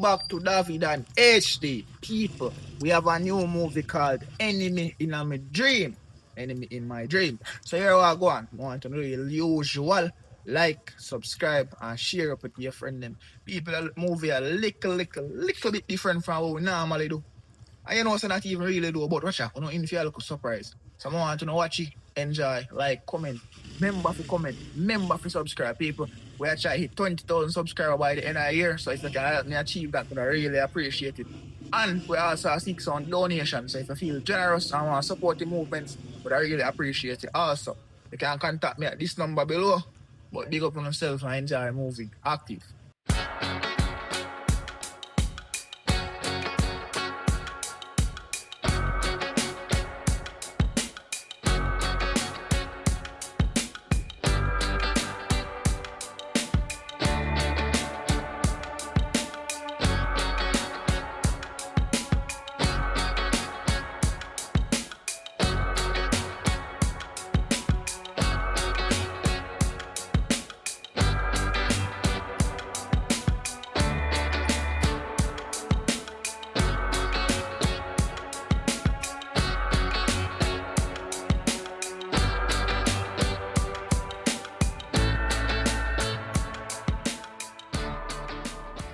Welcome back to Davi Dan HD. People, we have a new movie called Enemy in My Dream. Enemy in My Dream. So here we go on. Want to know the usual. Like, subscribe, and share up with your friend them. People, the movie a little bit different from what we normally do. And you know, so not even really do about watch out. You know, in feel like a surprise. So I want to know watch it, enjoy, like, comment. Remember to comment. Remember to subscribe, people. We are trying to hit 20,000 subscribers by the end of the year. So if you can help me achieve that, I really appreciate it. And we also seek some donations. So if you feel generous and want to support the movements, but I really appreciate it. Also, you can contact me at this number below. But big up on yourself and enjoy the movie. Active.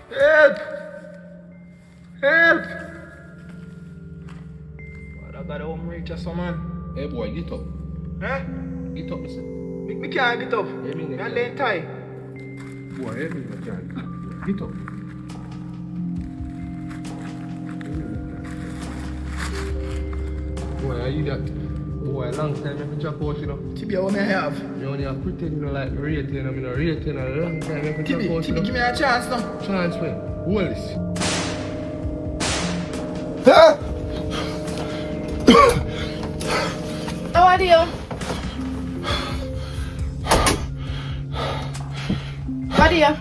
Help! Help! What, I got a home reach or something? Hey boy, get up. Huh? Get up, listen. Me can't get up. Yeah, me I'm neither. laying tight. Boy, everything can. Get up. Boy, are you that? Boy, long time I drop out, you know. Tibia, what may I have? You only have pretend you like rating, you know, rating a long time I drop out, you Tibi, know. give me a chance now. Chance, man. Hold this. How are you? What are you?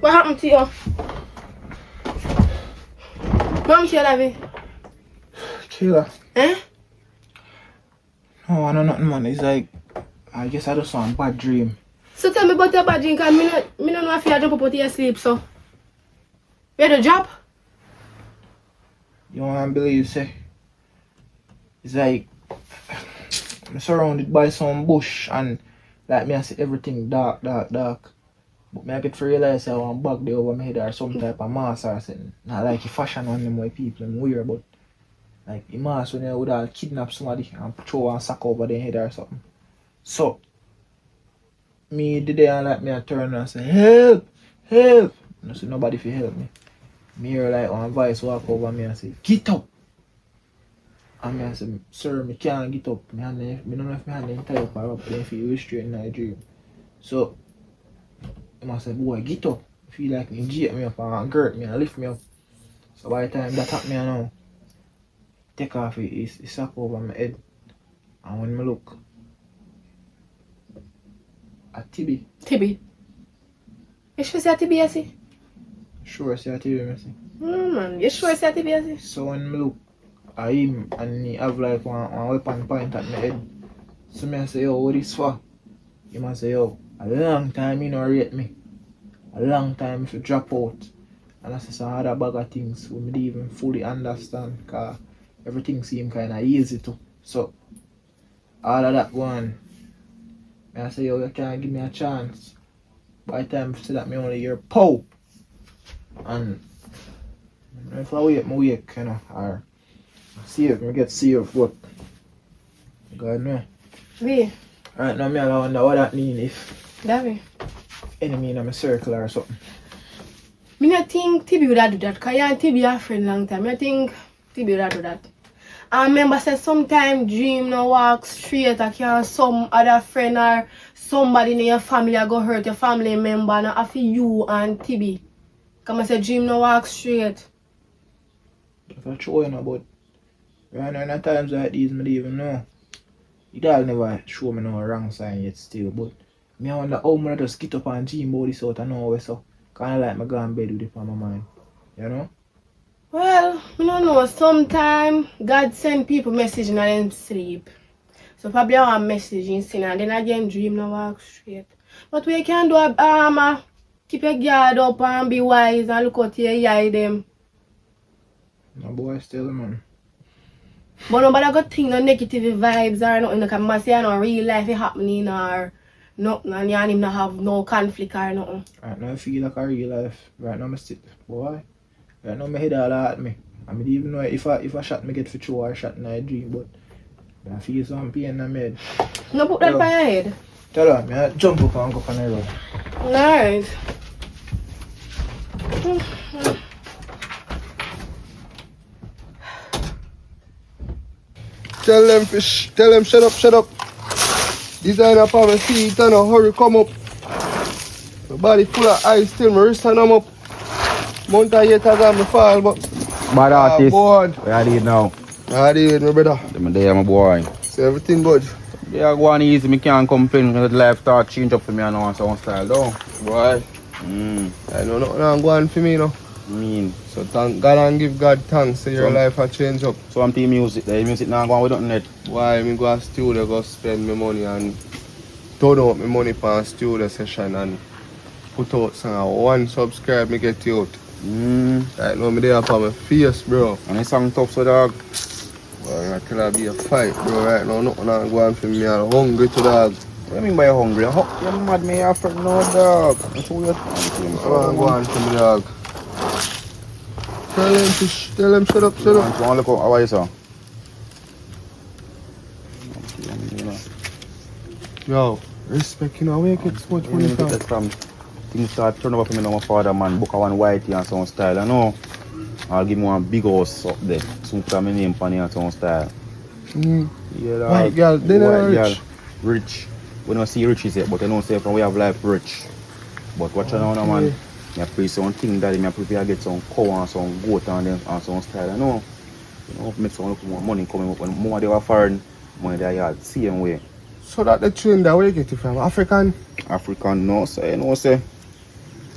What happened to you? Mom, she Davi. Kayla. Eh? No, I know nothing, man. It's like, I guess I just saw a bad dream. So tell me about your bad drink and me no know if you jump up out of your sleep, so. Where the job? You won't believe, say. It's like, I'm surrounded by some bush and like me I see everything dark. But me I get to realize I want bag there over my head or some type of mask or something. Not like a fashion one them way people them wear, but like a mask when you would have kidnap somebody and throw one sack over their head or something. So me the day and like me I turn and say, help! Help! And I say nobody fi help me. Me hear like one voice walk over me and say, get up! And me I say, sir, me can't get up. Me don't know if my hand tie up or up then feel restrained in my dream. So I must say, boy, get up. I feel like me jail me up and girt me and lift me up. So by the time that happened, I know, take off his sack over my head. And when I look at Tibi, Tibi. You sure say Tibi, I see? sure see a Tibi, I see. Man, you sure say Tibi, I see? So when I look at him and he have like one weapon point at my head. So me I say, yo, what is for? He must say, yo, a long time he no rate me. A long time if you drop out. And I say some other bag of things we didn't even fully understand because everything seem kinda easy too. So all of that one. I say, yo, you can't give me a chance. By the time I say that me only hear pow. And if I wake, I wake, you know, or save, I get saved, but God no. We, Right now, I wonder what that mean if Davi. enemy in my circle or something. Me not think Tibi would have do that, because you and Tibi are friend long time. I think Tibi would have do that. I remember say sometimes dream no walk straight, like you and some other friend or somebody in your family go hurt your family member, and after you and Tibi. Come I say dream no walk straight. If I show you know, but right now in times like these, I don't even know. The dog never show me no wrong sign yet still, but me I wonder how I just get up and dream about this out of nowhere, so kinda like I go in bed with it on my mind. You know? Well, I don't know. Sometimes God send people message in them sleep. So probably I message in sin and then again dream no walk straight. But we can do a keep your guard up and be wise and look out your eye them. No boy still man. But nobody got think no negative vibes or nothing. Because I say no real life is happening or nothing and you and him not have no conflict or nothing. Right now I feel like a real life. Right now I sit boy. Right now my head all at me. I don't even know if I shot me get for true or I shot in a dream, but I feel some pain in my head. No put that by your head. Tell her, I jump up and go on the road. Alright. Tell them fish, tell them shut up. Designer for my feet and a hurry come up. My body full of ice still, my wrist and I'm up. Mountain yet I got me fall, but Bad artist. bored. Where are they now? I did, my brother. Them there, my boy. See everything good. They are going easy, me can't complain because the life start change up for me and on some style though. Boy, I know nothing I'm going for me, no. Mean. So thank God and give God thanks so your life has changed up. So I'm team music, the music now going with nothing net. Why me go to studio, go spend my money and turn out my money for a studio session and put out song. One subscribe, me get you out. Right now me there for my face, bro. And the song tough so dog. Well, I tell her be a fight, bro. Right now nothing I'm going for me. I'm hungry to dog. What do you mean by hungry? You're mad me after no dog. That's what you're saying. I'm going for me, dog. Tell them fish, tell them shut up. You want to look out, how are you sir? Yo, respect, you know, where you get so much money from? Things start turning up for me now, my father man, book a one whitey and some style, you know. I'll give me one big house up there, soon put my name on it and some style. Yeah, dog. White girl, they never rich. Rich. We don't see riches yet, but I don't say from we have life rich. But watch out now, man. I pray something that I prepare get some cow and some goat and them and some style, you know. You know, make some more money coming up. When more they were foreign, money they had same way. So that the train that where you get it from? African? African, no, say, you know, say.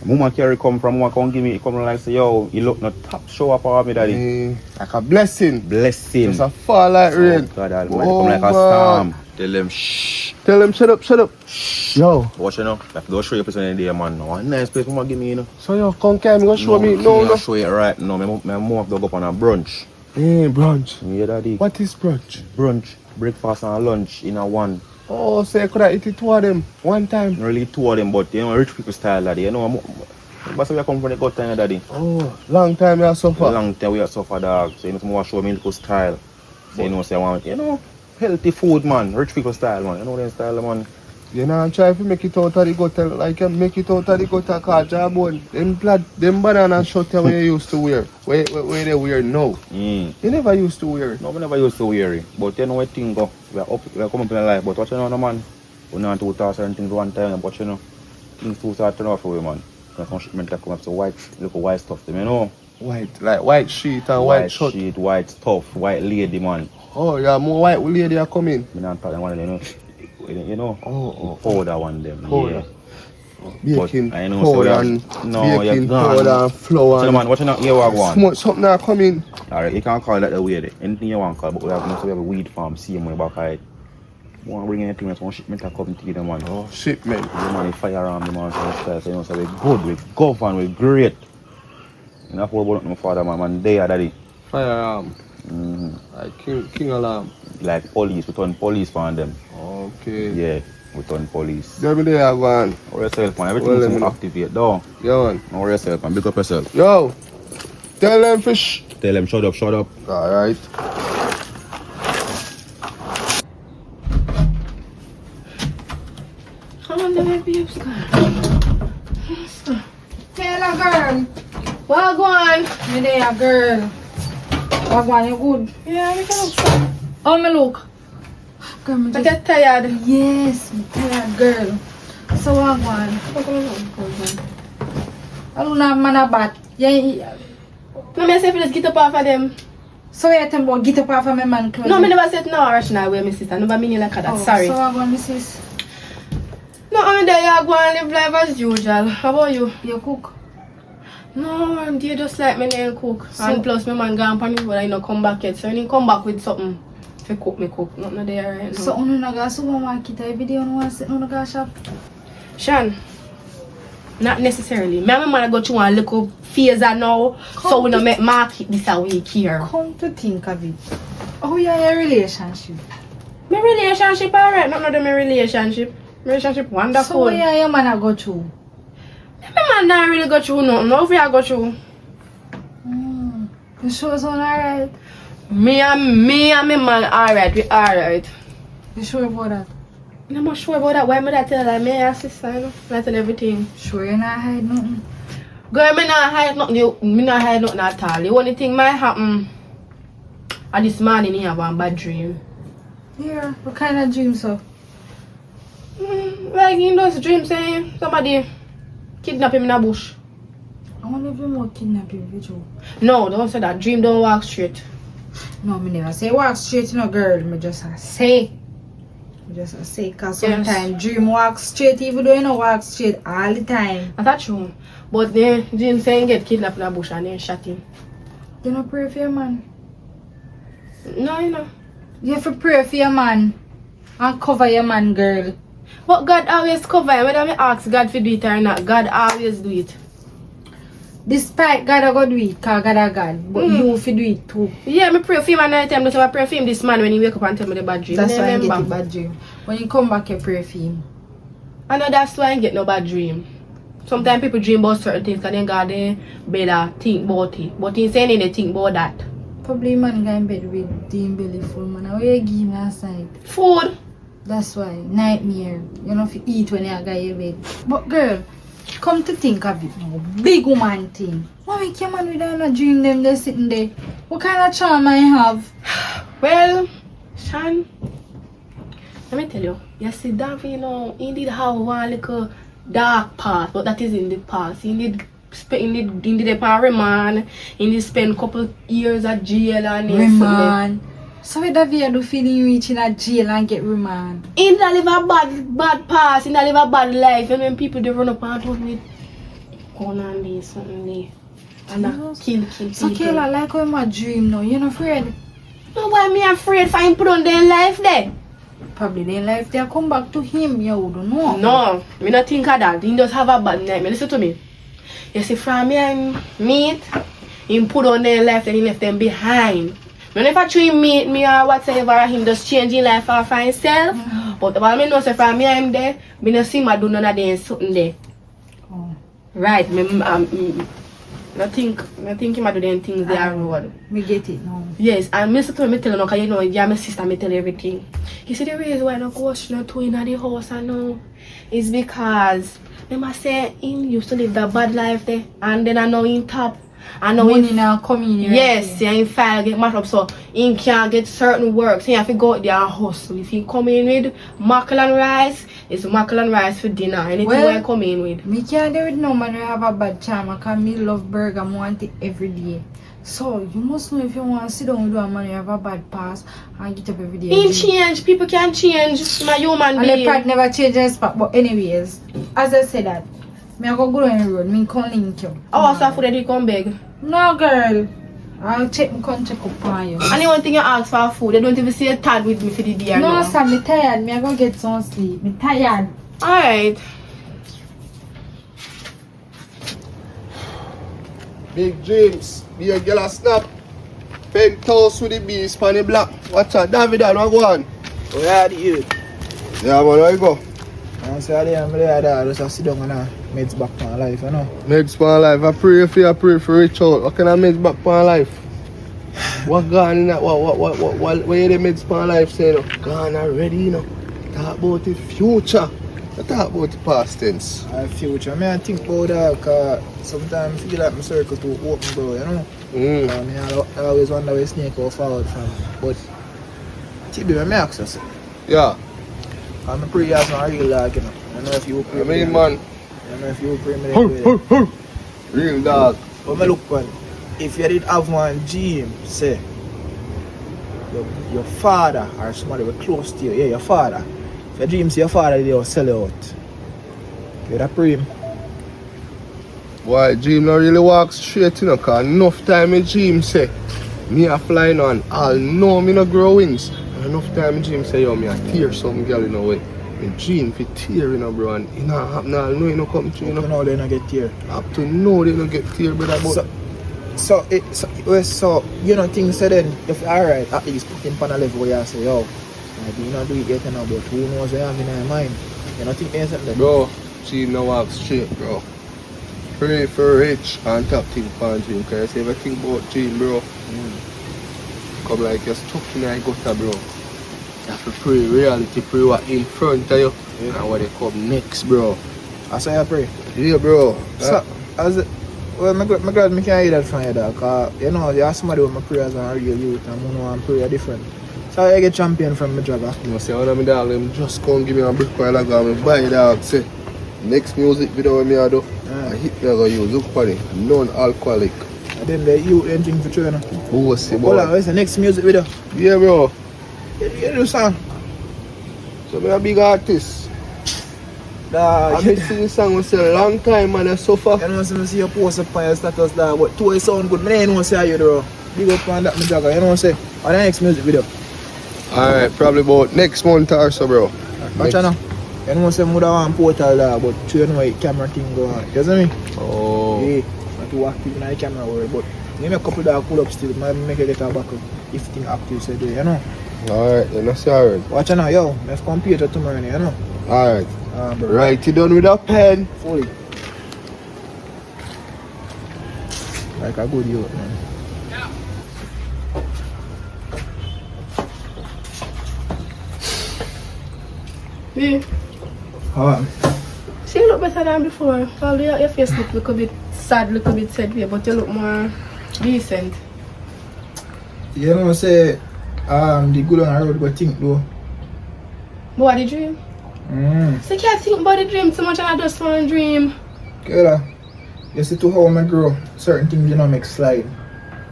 Mama carry come from, mama come give me, come like say, yo, you look no top show up for me, daddy. Like a blessing. Blessing. Just a fall like rain. Oh, God, Almighty, come like a storm. Tell them, shh. Tell them, shut up. Shh. Yo. Watch you know, I have to go show you a person in there, man. No, a nice place, mama give me, you know. So you come can go show me? No, show it right now. My mom have to go up on a brunch. Brunch. Yeah, daddy. What is brunch? Brunch, breakfast and lunch in a one. Oh, so you could have eaten two of them one time? Not really two of them, but you know, rich people style, daddy. You know, but we come from the good time, daddy. Oh, long time you have suffered? Long time we have suffered, dog. So you know, someone show me little style. So you know, say I want, you know, healthy food, man. Rich people style, man. You know them style, man. You know, I'm trying to make it out of the gutter, like you make it out of the gutter, cause jawbone, them banana shorts where you used to wear, where they wear now. You never used to wear it. No, we never used to wear it. But you know what thing go, we are coming up in life, but what you know, man, we know to do certain things one time, but you know, things too start turning off for you, man. There's some shipment that come up, so white stuff, them, you know. White, like white sheet and white shirt. White sheet, white stuff, white lady, man. Oh, yeah, more white lady are coming. I'm not talking one of them, you know. Oh. Powder one them. Powder. Yeah. Baking I know, powder so and baking gone. powder and flour. So man, what you not here what one? Smoke something are coming. Alright, you can't call that the way there. Anything you want to call, but we have a weed farm, same way back hide. You want to bring anything else, one shipment to come to you, man. Oh, shipment. The man, firearm, the man, so you know, so we're good, we're governed, we're great. You know, for about my father, man, they are daddy. Firearm. Like King Alarm. Like police, we turn police for them. Okay. Yeah, we turn police. Every day I go Or yourself, man, everything well, activate, though. Yeah, man. Or yourself, man, big up yourself. Yo, tell them fish. Tell them, shut up. Alright. How long did I be up, Taylor girl. Well, go on. Me there, girl. Wagwan, you good? Yeah, we can look some. How me look? Girl, me I just... get tired. Yes, me tired, girl. So wagwan. I don't have man a bat. Yeah. No, me say please get up off of them. So you tell me get up off of my man clothes? No, me never said no rational way, my sister. Never mean like that. Oh, Sorry. So wagwan, missus. No, I'm there. You go and live life as usual. How about you? You cook? No, I'm there just like me nail cook. So, and plus, my man gone for me, but I not come back yet. So, when he come back with something, if he cook, me cook. Nothing there right now. so, you don't go supermarket every day, you don't sit, you don't go shop? Shan, Not necessarily. Me and my man go through a little phase now, so we don't make market this a week here. Come to think of it. How you in your relationship? My relationship alright, not my relationship. My relationship wonderful. So what you and your man go through? My man not really go through nothing. No, if I go through. You sure it's on alright? Me and my man alright, we alright. You sure about that? I'm not sure about that. Why am I tell like me and sister, you know? That's and everything. Sure you not hide nothing? Girl, me not hide nothing. Me not hide nothing at all. The only thing might happen. And this morning he have one bad dream. Yeah, what kind of dream so? Like in those dreams saying somebody kidnap him in a bush. I wonder if you more kidnapping video. No, don't say that. Dream don't walk straight. No, me never say walk straight, you know, girl. Me just say. Cause sometimes dream walk straight even though you don't walk straight all the time. That's true. But the dream saying get kidnapped in a bush and then shot him. You don't pray for your man? No, you know. You have to pray for your man and cover your man, girl. But God always cover him. Whether I ask God to do it or not, God always do it. Despite God I go do it, cause God a God, but you have to do it too. Yeah, I pray for him and night time. So I pray for him this man when he wake up and tell me the bad dream. That's I why I remember. get the bad dream. When you come back, you pray for him. I know that's why I get no bad dream. Sometimes people dream about certain things and then God better think about it. But he saying they think about that. Probably man go in bed with the belly full, man. What you give him last night? Food. That's why. Nightmare. You know if you eat when you go in bed. But girl, come to think of it now. Big woman thing. Why make your man with a dream them they sitting there? What kind of charm I have? Well, Sean, let me tell you. You see, Davi, you know, he did have one little dark part, but that is in the past. He did a remand. He did spend a couple years at jail and remand. So what Davi do feeling you reach in a jail and get remand? He did live a bad past. He did live a bad life. And when people they run up and talk with gun and this something there. And kill people. So Kayla, like how my dream now, you not afraid? No, why me afraid for him put on their life there? Probably their life they come back to him, you don't know. No, me not think of that. He just have a bad nightmare. Listen to me. You see, from me and meet, him put on their life and he left them behind. Me never try meet me or whatever, him just changing life for himself. But while me know say from me and him there, me not see my do none of them something there. Oh. Right, I think him do them things there road. Me get it now. Yes, and me tell you know, cause you know, yeah, my sister me tell everything. You see the reason why I don't go to in the house I know is because remember say him used to live that bad life there and then I know him top. I know money now coming in. Yes, yeah, in file get matched up so he can't get certain work. So he have to go out there and hustle. If he come in with mackerel and rice, it's mackerel and rice for dinner. Anything I come in with. Me can't do it no man who have a bad charm because me love burger, I want it every day. So you must know if you want to sit down with a man who have a bad past and get up every day. He change, people can change. My human being. And the part never changes spot, but anyways, as I said that, me I go on the road, me can link you. Oh, so food that you come beg? No girl. I'll check up on you. And the one thing you ask for food, they don't even say a tag with me for the day or no. No, sir, me tired. Me I go get some sleep. Me tired. Alright. Big dreams. Be a girl a snap. Penthouse with the beast on the block. Watch out, Davi Dan, what go on? Where are the youth? Yeah man, where you go? I say I'm there, just sit down and meds back to my life, you know. Meds for life. I pray for reach out. What can I meds back for life? What gone in that? What you the meds for life say? No? Gone already, you know. Talk about the future. Not talk about the past tense. Future. I think about that because sometimes I feel like my circle too open, bro, you know. I always wonder where snake go forward from. But TB, I ask you. Yeah. I'm a pretty as a real dog, you know. I don't know if you pray I mean, man. I don't know if you pray me. Real dog. But me look one. If you did have one dream, say your father or somebody were close to you, yeah, your father. If your dream say your father they will sell you out. You would pray him. Why dream not really walk straight, you know, cause enough time in dream say me a flying on all know me no grow wings. Enough time in dream say yo me a tear some girl in a way. My dream for tear, you know, bro, and it not happen all. No, you know, come true, you know. Up to now they not get tear. Up to now they don't get tear, brother, but So you know things said then if alright at least put him on a level where you say yo maybe you not do it yet now but who knows what you have in your mind. You know think there's something bro, she no walk straight, bro. Pray for rich and top thing for dream, cause you ever think about dream, bro. Come like you're stuck in a gutter, bro. You have to pray reality, pray what in front of you and what they come next, bro. I say I pray. Yeah, bro. So as it well, I'm glad I can hear that from you, dog. Cause you know, there's somebody with my prayers and real youth, and I know I'm prayer different. So I get champion from my jogger. You know, say, one of my dog, them just come give me a brick while I go and buy dog. Say, next music video when I do, I hit me, I go use, look for it, non-alcoholic. And then the youth anything for training. Bossy, boy. Hold on, what's the next music video? Yeah, bro. You do song? So, I'm a big artist. I've been singing this song for a long time, man. I suffer. You know, I see your post up on your status there, but two sound good. I don't know say you do. Big up on that, my jogger. You know what I'm saying? On the next music video. Alright, probably about next month or so, bro. Watch out now. You know what I'm saying? I want portal there, but you know the camera thing go on. You see me? Oh. Yeah. Not too active in the camera world, but give me a couple of pull up still. Maybe make it get a back up. If thing active, say do you know? Alright, then I see alright. Watch out now, yo. Let's compete tomorrow, you know? Alright. Bro. Write it down with a pen. Fully. Like a good youth, man. Yeah. See, you look better than before. Although your face look a bit sad, look a bit sad, but you look more decent. You know, say, the good on the road go think though. But what the dream? So you can't think about the dream so much and I just want to dream. Kayla, you see to how I grow, certain things you know make slide.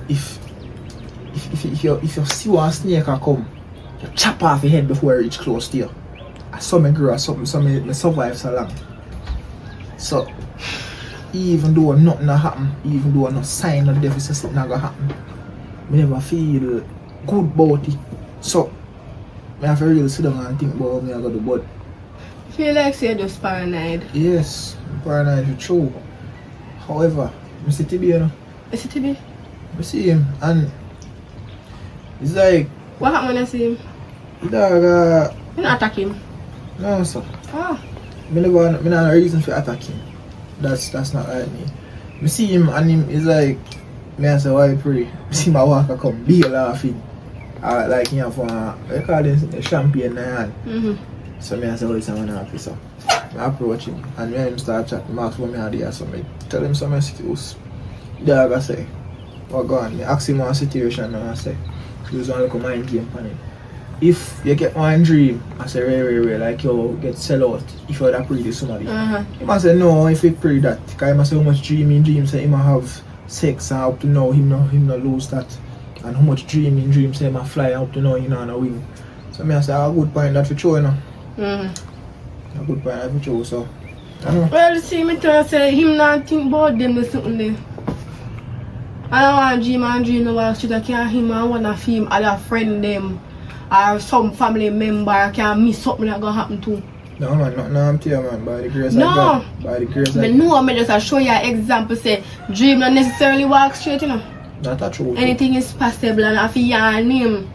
If you see one snake a come, you chop off your head before it reach close to you. I saw me grow, so me survive so long. So even though nothing a happen, even though no sign of death is something not gonna happen, me never feel good about it. So I have to really sit down and think about what I gotta do. But Feel like you're just paranoid. yes, I'm paranoid is true. However, I see TB, you know. You see TB? I see him and it's like What happened when you see him? the dog You not attack him? no sir. Oh. Me not no reason for attack him. That's not like me. I see him and him is like me and say why I pray. I see my walker come be laughing. Like him for they call this champagne in the hand. So me and say, oh, it's an officer. I approach him and when him start chatting, I ask what me idea, so I tell him some excuse. The dog I say, what go on? I ask him one situation and I say, use one little mind game on it. If you get one dream, I say very, like you get sell out if you would pray to somebody. He must say no if you pray that. Because he must say how much dream say he must have sex and up to know him not lose that. And how much dream say he must fly up to know he not on a wing. So me I say a good point that for sure, you know. A good point that for sure, so I know. Well, see, me tell you, say him not think about them or something there. I don't want to dream no while shit. I can't him and one of him other friend them or some family member can miss something that gonna happen to. No man, no, I'm telling you man, by the grace No. of God. By the grace of But God. no, I just show you an example, say dream not necessarily walk straight, you know. Not a true. Anything is possible and if you are name.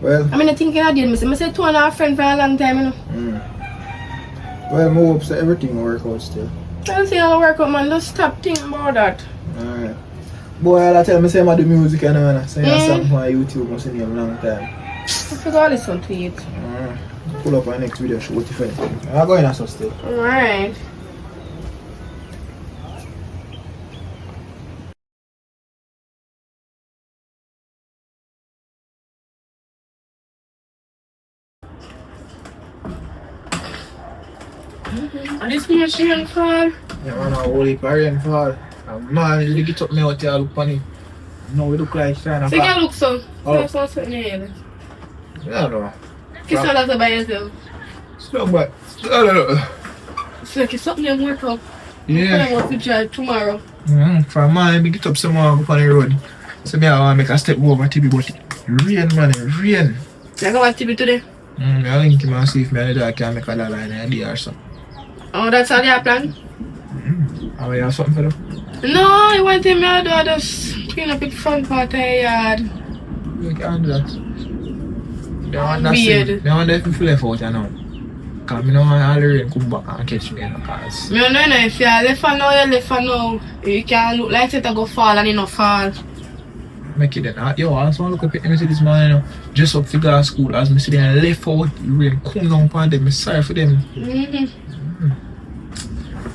Well, I mean I think I did, I say two and a half friend for a long time, you know. well, I hope so everything will work out still. I don't see how it work out, man. Just stop thinking about that. Alright. Boy, I tell me say I do music and man. So you song on YouTube, I see him a long time. I forgot to listen to it. Pull up my next video, show what you find. I'm going to still. Alright. And this machine fall. Yeah man, I will leave rain fall. Man, you get up me out here look funny. No, we look like trying to So you can look so. Oh. So something in your head. I don't know. Kiss all that by yourself. Stop but I don't know. So kiss something and work out. Yeah. I want to drive tomorrow. For man, we get up somewhere up on the road. So me I want to make a step over TV but it rain man, it rain. You go watch TV today? I link him and see if me and the dog can make a dollar in a day or something. Oh, that's how they plan? Oh, you have something for them? No, I want him to do just clean up the front part of the yard. You can do that. They want that Weird. thing. They want that to left out, you know. Because I don't want all the rain come back and catch me, you know, cause... I don't know if you left for now, you left for now. You can look like it go fall and it no fall. Make it then. Yo, I just want to look up at me see this man, you know, just up to go to school. As I see them left out, the rain come down upon them. I'm sorry for them.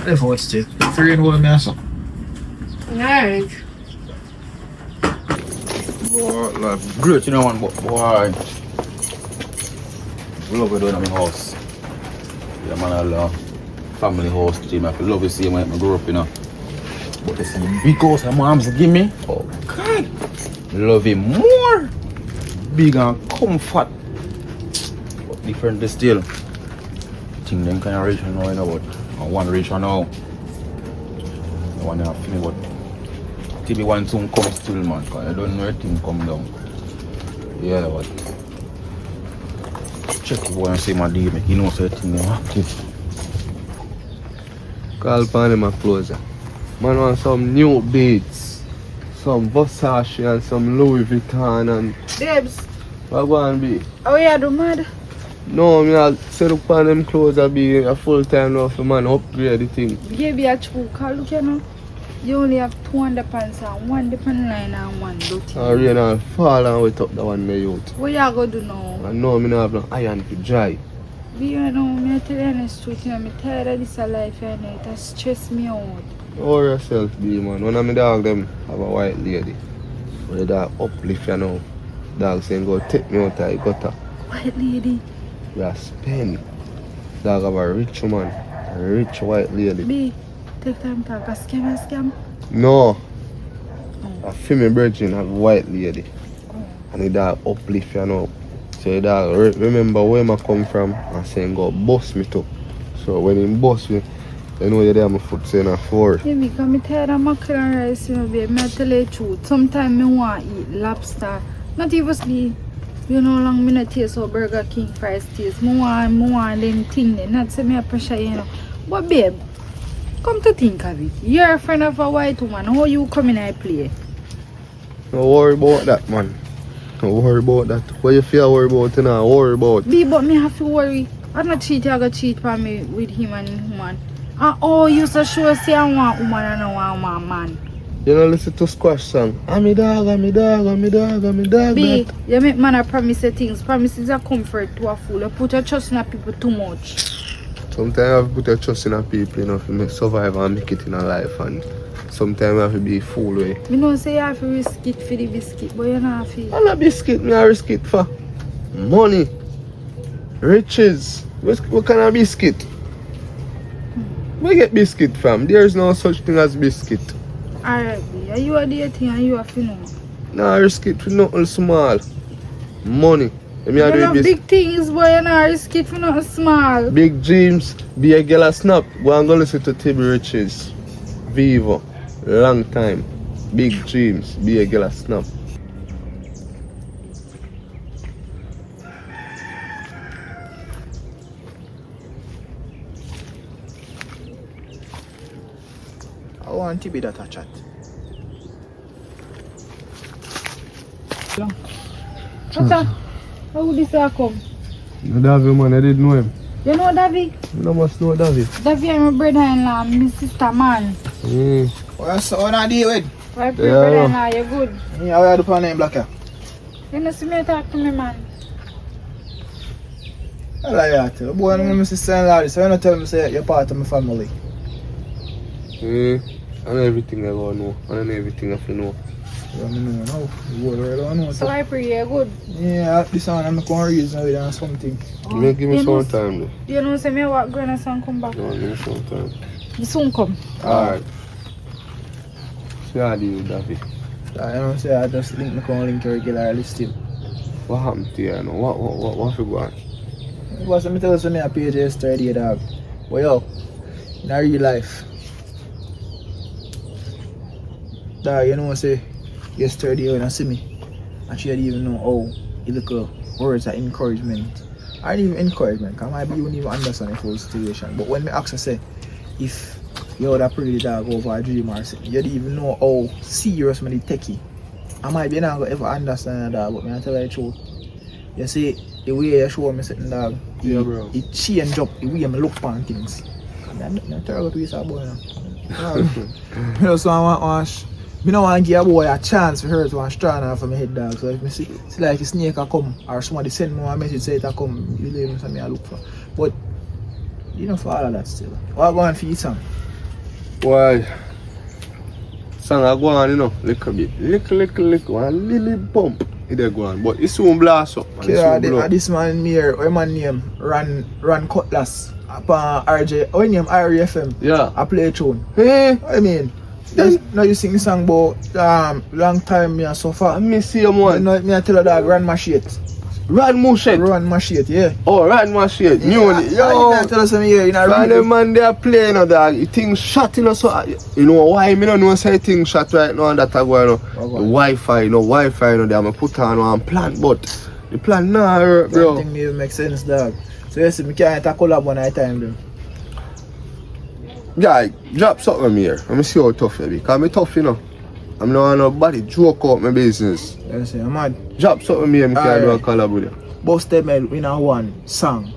Left out still. If the rain hold me, so. Alright. Boy, like, great, you know, man, but boy, we love it doing in my house. Yeah, man, I love family house, team. I love to see when I grew up, you know. But this is the big house my mom's give me. Oh, God. Love it more. Big and comfort. But different still. I think them kind of rich now, you know, but one rich now. The one that have me, but TV one soon come still, man, because I don't know everything come down. Yeah, but check the boy and see my deal, he knows everything is active. Call upon him and close it. Man want some new beats, some Versace and some Louis Vuitton and Babes, what go and be? how you do mad? No, me I set up on them clothes and be a full time now for man upgrade the thing. Baby, a true call, look you know. You only have 200 pants and one depend line and one dirty. And rain and fall and wet up the one me youth. What you gonna do now? And no, me not have no iron to dry. Be you know, me tell you the truth, you know, me tired of this life, you know, it has stressed me out. Worry yourself, be man. One of my dog them have a white lady. But the dog uplift, you know. Dog saying go take me out of the gutter. White lady? You spend. Dog have a rich woman. A rich white lady. Be, take time to talk. A scam? No. A female virgin have a white lady. And the dog uplift, you know. So the dog remember where I come from and saying go bust me too. So when he bust me, you know you're there my foot saying a 4. Yeah, me come tired of mackerel and rice, you know, babe. Me tell you the truth. Sometimes me want to eat lobster. Not even sleep. You know, long me not taste how Burger King fries taste. Me want them thing there. Not say me a pressure, you know. But babe, come to think of it. You're a friend of a white woman. How you come in and play? Don't worry about that, man. Don't worry about that. What you feel worry about, you know, worry about. Be, but me have to worry. I'm not cheat, I go cheat for me with him and his woman. And oh, you so sure say I want woman and I want man. You know, listen to Squash song. I'm a dog, I'm a dog, I'm a dog, I'm a dog. Be, you make man a promise things. Promises are comfort to a fool. You put your trust in people too much. Sometimes you have to put your trust in people, you know, to make survive and make it in a life. And sometimes you have to be a fool way. You know, say you have to risk it for the biscuit, but you not have to. I'm not biscuit, me I risk it for money, riches. What kind of biscuit? Where you get biscuit from? There is no such thing as biscuit. Alright, B, are you a dating and you have to know? Nah, risk it for nothing small. Money. You have big things, but you not risk it for nothing small. Big dreams, be a girl a snap. Go and go listen to TB Riches. Vivo. Long time. Big dreams, be a girl a snap. I want to be that a chat. What's that? How would this come? No, Davi, man, I didn't know him. You know Davi? You must know Davi. Davi is my brother-in-law, my sister man. What's on a deal with? My brother-in-law, you good? Yeah, I do for name black here. You know, see me talk to me, man. I like that. The boy and my sister-in-law, so you don't tell me say you're part of my family. I know everything I go know. I know everything I know. Yeah, I know now. The boy really don't know. So I pray you're good. Yeah, this one I'm going to reason with and something. Give me some time though. You know, say me what grandson come back. No, give me some time. He soon come. Alright. See how do you, Davi? I don't say I just link my link regularly still. What happened to you? You know? What you go on? Because let me tell you something I page yesterday, dog. Well, yo, in a real life, dog, you know what I say? Yesterday when I see me, and she didn't even know how you look words of encouragement I didn't even encouragement, because maybe you wouldn't even understand the full situation. But when me ask her, say, if you would have pretty dog over a dream or something, you don't even know how serious me take it. I might be not going to ever understand that, but I tell you the truth. You see, the way you show me something dog, Yeah, bro. it change up the way I look upon things. I'm not terrible to this boy now. You know, so I don't want to give a boy a chance for her to want strong enough for my head dog. So if I see like a snake a come or somebody send me a message say it a come, you leave me something I look for. But you know for all of that still. What go on for you son? Why? Song I go on, you know, little bit. Little, one little bump. It dey go on. But it soon blast up. And it soon blow up. This man here, what man name? Ran Cutlass. Upon RJ, what name? RFM. Yeah. I play a tune. Hey, I mean, now you sing the song about long time me and so far. I miss you, man. Me I tell her dog run my shit. Run Mushet. Run my shit, yeah. Oh, run my shit. Yeah, New yo. I tell us something here, you know. Man, the man they are playing, you know, dog. You think shot, you know, so you know why me don't know say things shot right now and that I go, you know. The Wi-Fi, you know, they am put on one plan, but the plan nah, bro. That thing even make sense, dog. So you see, me can't collab one at a time, though. Yeah, drop something on me here. Let me see how tough you be. Because I'm tough, you know. I'm not on nobody joke out my business. You see, I'm mad. Drop something on me and I can do a collab with you. Bust them in a one song.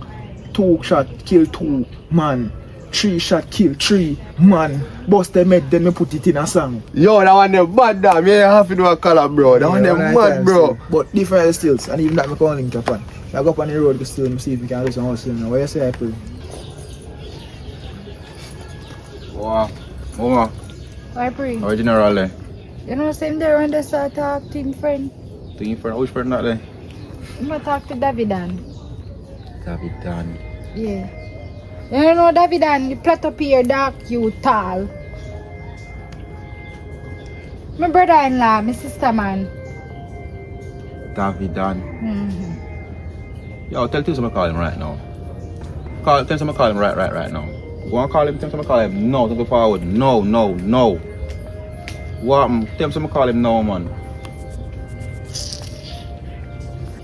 2 shot kill 2 man. 3 shot kill 3 man. Bust them head, then me put it in a song. Yo, that one them bad damn. You have to do a collab, bro. That one them mad, bro. But different stills. And even that me calling Japan. I go up on the road still and see if we can do some hustle now. What you say, April? Wow. Mama, Why bring? how general there? You know, same there when they start talk to him friend. To him friend, which friend not there? I'm gonna talk to Davi Dan. Davi Dan. Yeah. You know Davi Dan, the plot up here, dark, you tall. My brother-in-law, my sister man. Davi Dan. Mm-hmm. Yo, tell him I call him right now. Tell him I call him right now. Go and call him, tell him I call him. No, don't go forward. No. What? Tell him I call him now, man.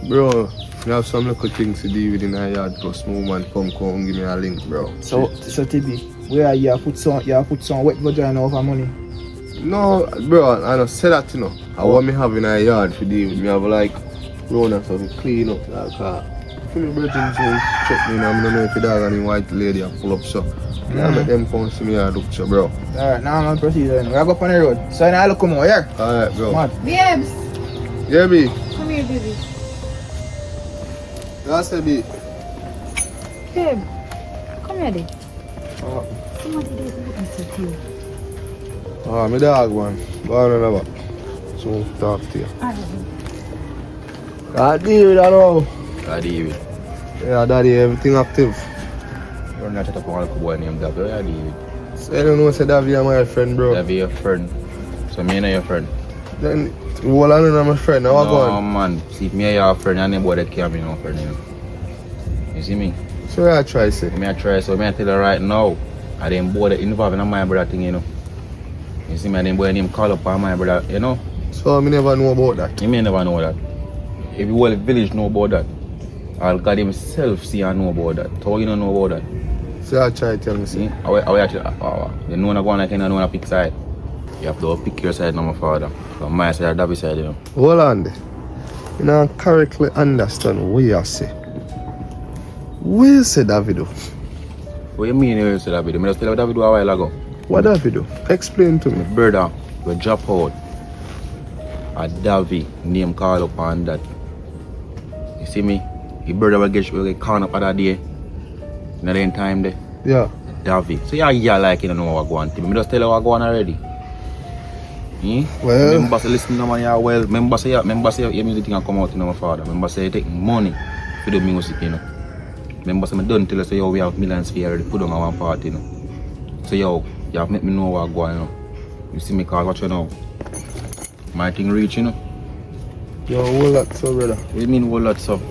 Bro, you have some little things to do with in our yard. Plus, movement come give me a link, bro. So TB, where you put some wet vagina over money? No, bro, I don't say that, you know. I want me have in our yard for deal with me. Have like run and stuff clean up that car. For me, bro, things will check me now. I don't know if the dog and the white lady are pull up, so. I make them come to me and look, so, bro. Alright, now I'm gonna proceed then. We go up on the road. So now I look come over here. Alright, bro. Mad. Babes, Yeah, B. come here, baby. That's a bit. Babe, come here, babe. Oh, Somebody did listen to you. my dog, man. Go on another. So, talk to you. David, I know. David. Yeah, daddy, everything active. You're not chat up on a boy named David. Yeah, David. So, I don't know, say David, I'm my friend, bro. David, your friend. So me and your friend. Then, well, I know my friend. Now, I go No, on. man. See, if me and your friend, and boy that can't be no friend, you know. You see me? So, I try, say. Me I try, so me I tell her right now. I didn't boy that involved in my brother thing, you know. You see me, I didn't boy name call up on my brother, you know. So, I never know about that. You may never know that. If the whole village know about that, I'll God himself see and know about that. How you don't know about that? So, I try to tell me, See? say. How actually, you know go on like you know a pick side. You have to pick your side, not my father. From my side, Davi's side, you know. Hold on there. You don't correctly understand what you say. What you say, David? What you mean you say David? I just tell you David a while ago. What David? Explain to me. My brother will drop out. A Davi name call up on that. You see me? His brother will get caught up at that day. In the time there. Yeah. Davi. So yeah, like you don't know what go on. I just tell you what go on already. Well, Remember say listen to man yeah well. Remember say your music thing come out in my father. Remember say you take money for the music, you know. Remember say I don't tell you say yo we have millions for you put on one part, you know. So yo, you have make me know what go on, you know. You see me call what you know. My thing reach, you know. yo, hold that, so brother. What do you mean whole lot stuff?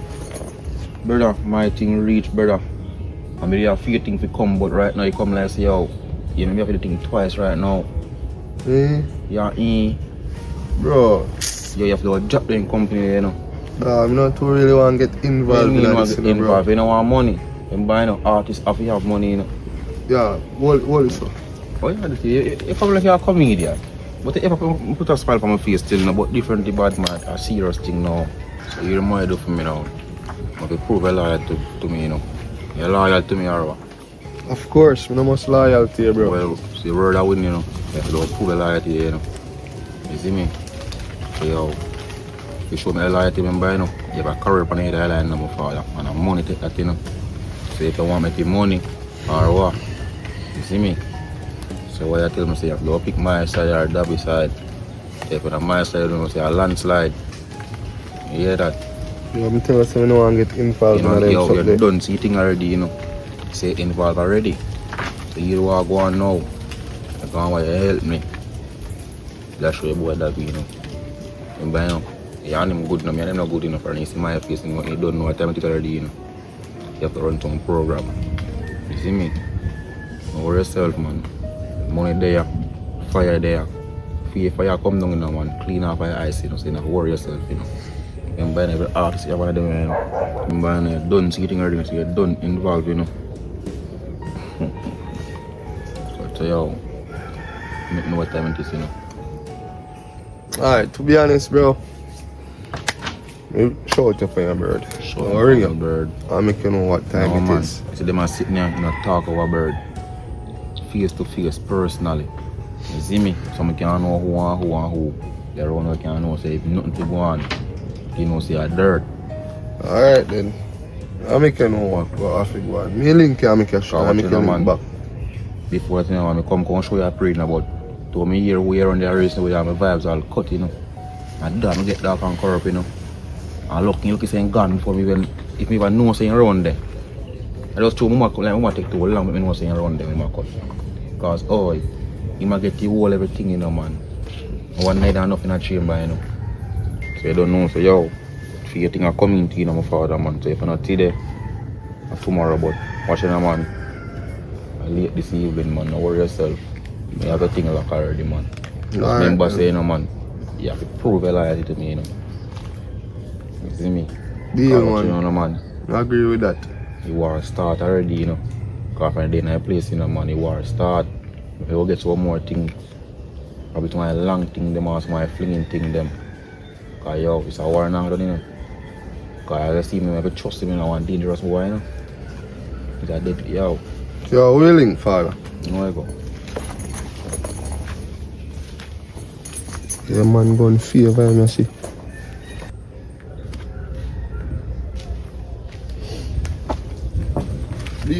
Brother, my thing reach, brother. I mean you have few things to come, but right now you come like say yo, you know me have to think twice right now. Eh? Yeah, Bro. you have to drop the company, you know. I'm not too really want to get involved You in know, this, get you know, bro. involved. You don't want money. You buy no artists have to have money, you know. Yeah, what is so? Oh yeah, if I'm like a comedian, but if I put a smile on my face still, but different the bad man, a serious thing now. So you remind of me now. I can prove a loyal to me, you know. You're loyal to me or what? Of course, we no much loyalty, bro. Well, see the word I win, you know. You have to prove a loyalty, you know. You see me? So yo, if you show me a loyalty, remember, you know, you have a career on the other line, my father, and I'm money take that, you know. So if you want me to money or what, you see me? So what I tell me, say, you have to pick my side or Davi side. If it's on my side, you know, say a landslide. You hear that? You want me tell us we don't want to get involved You know, in them you're subject. done seating already, you know. Say involved already. So you want to go on now. I can't want you to help me. That's show you boy that you know. You buy now. You and him good enough, you and him not good enough, and you see my face, you don't know what time it is already, you know. You have to run some program. You see me? Don't worry yourself, man. Money there, fire there. Fire come down, you know, man. Clean up your eyes, you know, so you don't worry yourself, you know. You buy every artist you want to do, you know. You buy done sitting already, so you're done involved, you know. So yo, make know what time it is, you know. Alright, to be honest, bro. Show it up for your bird. Show I'll ring your you. bird. I'll make you know what time No, it man. is. You see them are sitting there, you know, talk over bird. Face to face, personally. You see me? So I can't know who and who. The around can't know, say if nothing to go on, you know, say a dirt. Alright then. I'll make you know what I think go on. Me link can make you show. I'll make you link back. Before you know, I come show you a praying about to me here we on the race where my vibes all cut, you know. And then I get dark and corrupt, you know. And look saying gone before me even if me even know saying around there. I just told Mama like Mama take too long but me know saying around there Mama cut. Because you might get the whole everything, you know, man. One night and nothing in a chamber, you know. So you don't know, so yo, if you think I come into you know my father, man. So if you're not today or tomorrow, but watching a man late this evening, man, don't worry yourself. You have to think like already, man. Just remember saying, you know, man, you have to prove a loyalty to me, you know. You see me? Deal, man. You know, man. I agree with that. You war start already, you know. Because from the day in a place, you know, man, you war start. If you get one more thing, probably to my long thing, them or my flinging thing, them. Because, yo, it's a war now, you know. Because I see me, I have to trust him, you know, one dangerous boy, you know. It's a dead, yo. You're willing, father. You know where I go. Yeah, man, go in favor, you see.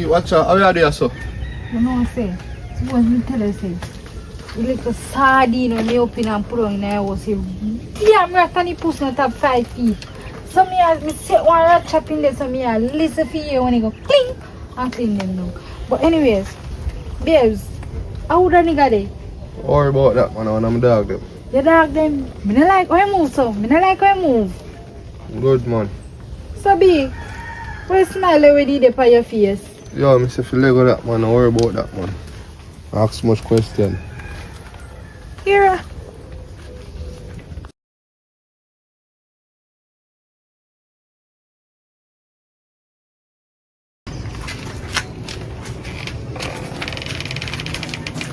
Watch out, how are you there, sir? You know what I say? Suppose me tell you, say, you like a sardine when you open and put on in the house, say, yeah, I'm not tiny pussy on top 5 feet. So me sit one rat chop in there, so me listen for you when you go cling and clean them now. But anyways, babes, how would a nigga dey? Don't worry about that, man, when I'm dog them. You dog them, me not like how you move, so me not like how you move. Good, man. So big, why smile already there on your face? Yo, me say if you let go that, man, don't worry about that, man. Ask much question. Here.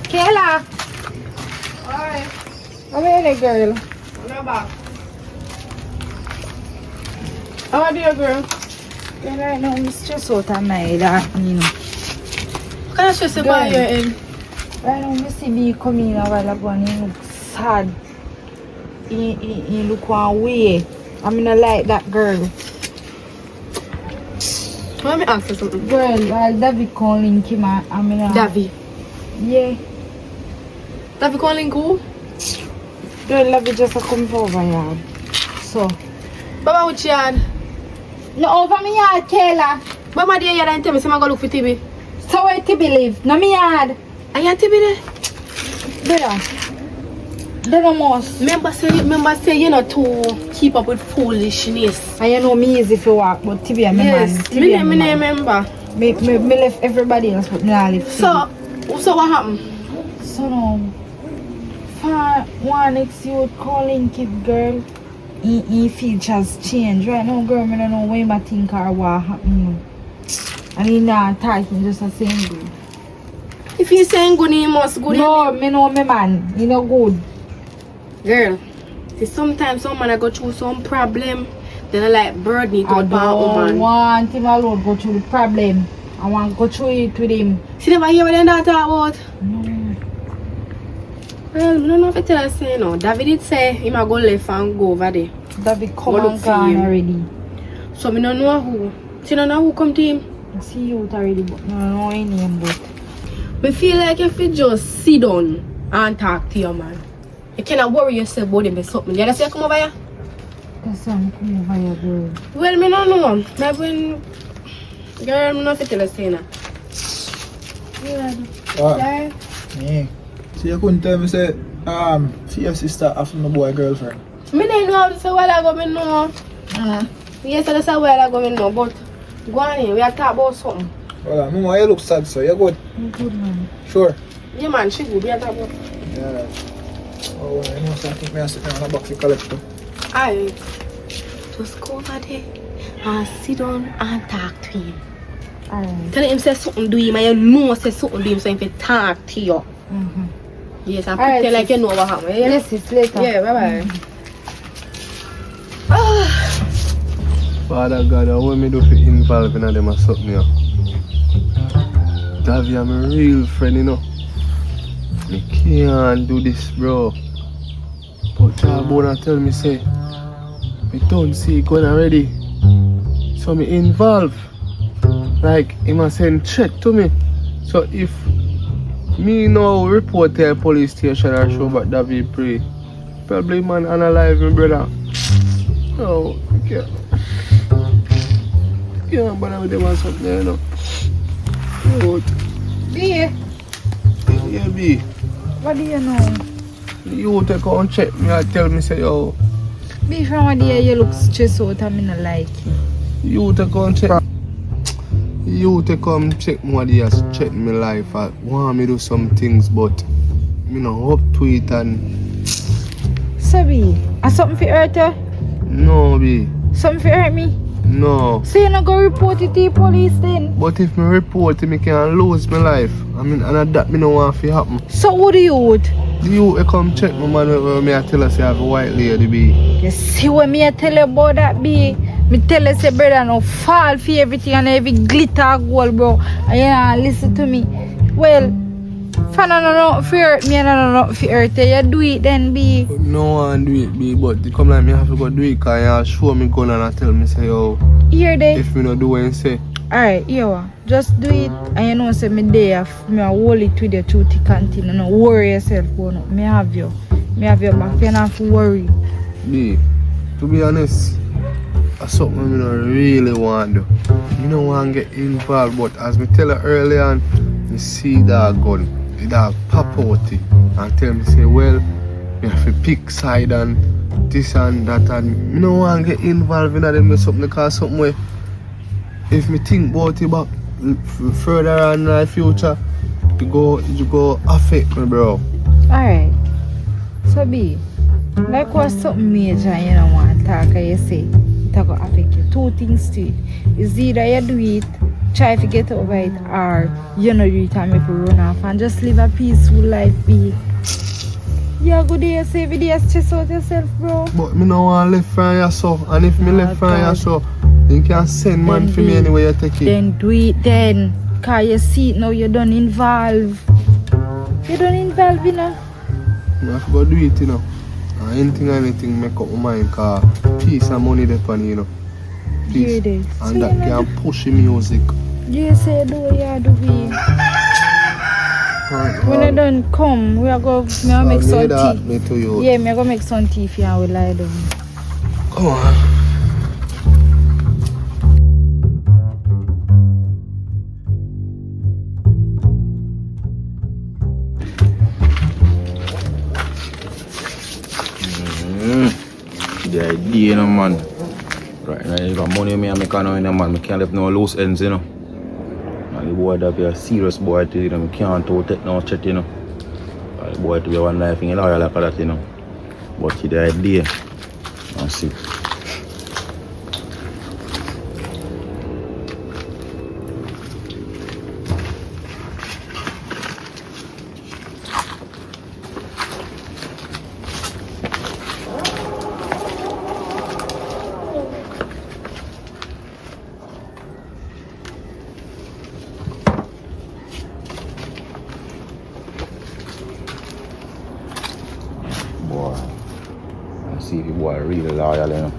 Kayla. Alright, Come here, girl. I'm back. How are you, girl? Yeah, right now I'm stressed out on my head, you know. Can I stress about your head? Right now I see me coming in a while ago and he look sad. He look one way. I mean I like that girl. Let me ask you something. Girl, while Davi calling him, I mean Davi. Yeah. Davi calling who? Girl, Davi just come over here. So. Baba, which yard? No, over me yard, Kayla. Mama, dear, you didn't tell me, so I'm going to look for TV. So where Tibi live? No, me yard. Are you TV there? There. There no most. Remember say you're not to keep up with foolishness. And you know me easy for walk, but Tibi and my man. Yes, Tibi and me my man. remember. Me left everybody else, but me not left Tibi. So what happened? So now, for one next you calling kid girl, he features change. Right now, girl, I don't know when I think or what happened. And he not talking, just a saying good. If he's saying good, he must good. No, me know me man. He no good. Girl, see sometimes some man I go through some problem, then I like bird need to I go back don't woman. want him alone go through the problem. I want to go through it with him. See never hear what they talk about? No. Well, I don't know if I tell us say no. David did say he might go left and go over there. David come Go and look for gone him. already. So I don't know who. See don't know who come to him. I see you already, but no know his name, but I feel like if you just sit down and talk to your man, you cannot worry yourself about him or something. You understand? Come over here. that's why I'm coming over here, girl. Well, I don't know. Maybe when... Girl, I don't know if you tell us saying that. What? Yeah. Yeah. So you couldn't tell me say, see your sister after no boy girlfriend. I don't know how to say a while ago, I know. Yes, that's a while ago, I know, but go on in, we are talking about something. Well, Mama, you look sad, so you good? I'm good, man. Sure. Yeah, man, she good, we are talking about. Yeah. Oh, well, I know, so I think I sit down on a box to collect them. Alright. Just go over there and sit down and talk to him. Alright. Tell him say something to him and you know say something to him so he can talk to you. Mm-hmm. Yes, and Alright, pretend like you know what happened. Yeah? Yes, it's later. Yeah, bye bye. Father God, I want me to be involved in them or something, yeah. Davi, I'm a real friend, you know. I can't do this, bro. But Jabona tell me, say, we don't see it going already. So me involved. Like, he must send check to me. So if me now report to a police station or show about Davi pray, probably man unalive me, brother. Oh, okay. Yeah, but I'm with something, you know. But, B, yeah, B. what do you know? You take out and check me and tell me, say, yo. B, from what day you look stressed out and I don't like you. You take out and check. You take come check me what they check my life. I want me do some things, but me not up to it and So B, has something for hurt you? no, B. Something for hurt me? No. So you not go report it to the police then? But if me report it, me can lose my life. I mean, and that me no want to happen. So what do you would? You come check my man where me I tell us I have a white lady, B. You see what me I tell you about that, B? Me tell you say brother no fall for everything and every glitter gold, bro. And you know, listen to me. Well, fan no for hurt me and no for hurt you. You do it then, B. But no one do it, B. But they come like me have to go do it because you show me gun and I tell me say, yo, Here they. if me not do what you say. Alright, here just do it and you know say me there me I hold it with you through the canteen. No worry yourself, go no. Me have you. Me have your back. You don't have to worry. B, to be honest, that's something I don't really want to do. I don't want to get involved, but as me tell her earlier on, you see that gun, the dog pop out it and tell me say, well, you have to pick side and this and that, and I don't want to get involved in that something because something where if me think about it back further on in the future, you go affect me, bro. Alright. So B, like what's something major you don't want to talk and you say it will affect you. Two things to it. It's either you do it, try to get over it, or you know do it and make it run off and just live a peaceful life, B. Yeah, good day, say every day stress out yourself, bro. But me no want to live from you so, and if me live from you so, you can send man Then for me anyway you take it. Then do it then. Cause you see it now, you don't involve. You don't involve, you know. I have to go do it, you know. And anything make up my mind because peace and money depend, you know. Here Peace. it is. And that can push the music. You say do you do we. When I don't come, we are going to make some tea. Me to you. Yeah, me go make some tea for you and we lie down. Come on. The idea, you know, man. Right now, you got money me and me can't know, you know, man. I can't leave no loose ends, you know. And the boy that be a serious boy to you know, I can't take no chat, you know. And the boy to be one life in your life like that, you know. But the idea, Let's see. Boy, let's see if the boy really loyal, you know.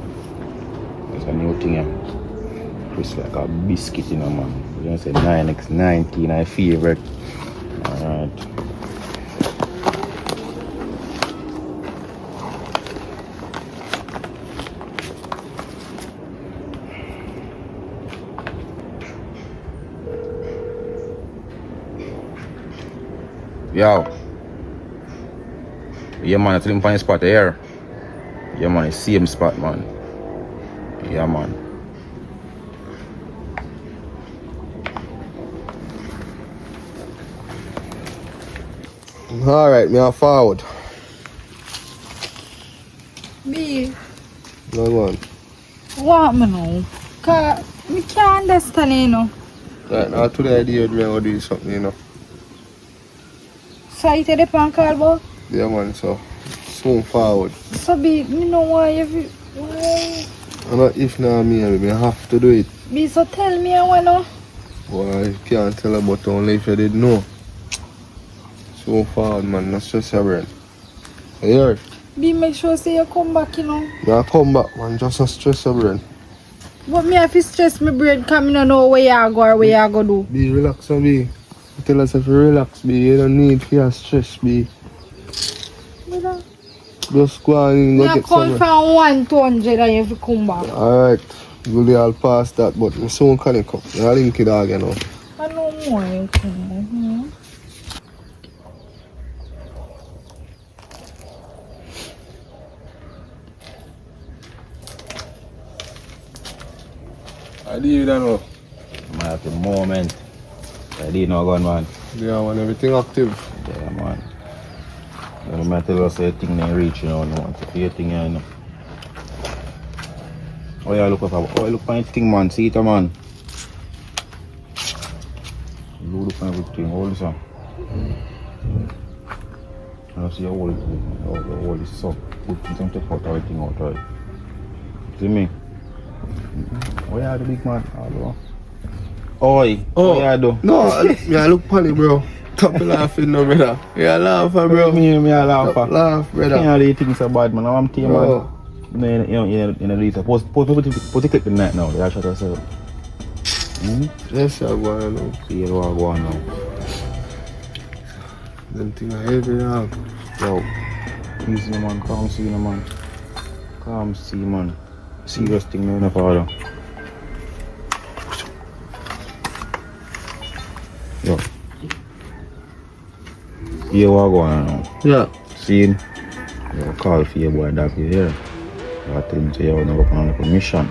It's a new thing, yeah. It's like a biscuit, you know, man. You know, say 9x19, my favorite. Alright. Yo. Yeah, man, it's find spot here. Yeah, man, it's same spot, man. Yeah, man. Alright, me are forward. B, No one. what me know? Cause me can't understand, you know. Right now today I did me I do something, you know. So you take the pan call about? Yeah man, so soon forward. So B, me know why you why? And not if now me I have to do it. B, so tell me I wanna. Boy, you can't tell about only if you did know. So forward man, not stress your brain. You hear? B, make sure say you come back, you know. Me I come back man, just not stress your brain. But me have to stress my brain cause me no know where you go or where you go do. Be relax and be. Tell us if you relax, be. You don't need fear stress, be. Just go on and Me go a get come some. from 1 to 100 and you have to come back. Alright, we'll all pass that, but we soon can it come. You're link it again now. I know more you come. I did that now. Man, at the moment, I did not go, man. Yeah man, everything active. Yeah, man. No matter what say thing they reach, you know, no, it's a thing, you know. Oh yeah, look for anything, man. See it, man. You look for everything, all this one. I see all this stuff. Put some take out everything out, right? See me? Oh yeah, the big man. Hello. Oi, oh yeah, do. No, me I look funny, bro. Stop laughing, no brother. Yeah, laugh, bro. Me laugh. Stop laugh, brother. Can't really think so bad, man. I'm team, man. Bro. No, you know, this. Post the clip in that now. They shut us up. Yes, I go on now. See what I go on now. Them thing I heavy now. Yo, easy, man. Calm, see, man. Calm, see, man. Serious thing, no, no, father. Yo. Yeah, what I go on now? Yeah. See, you call for your boy Davi here. I tell him say you never on the permission.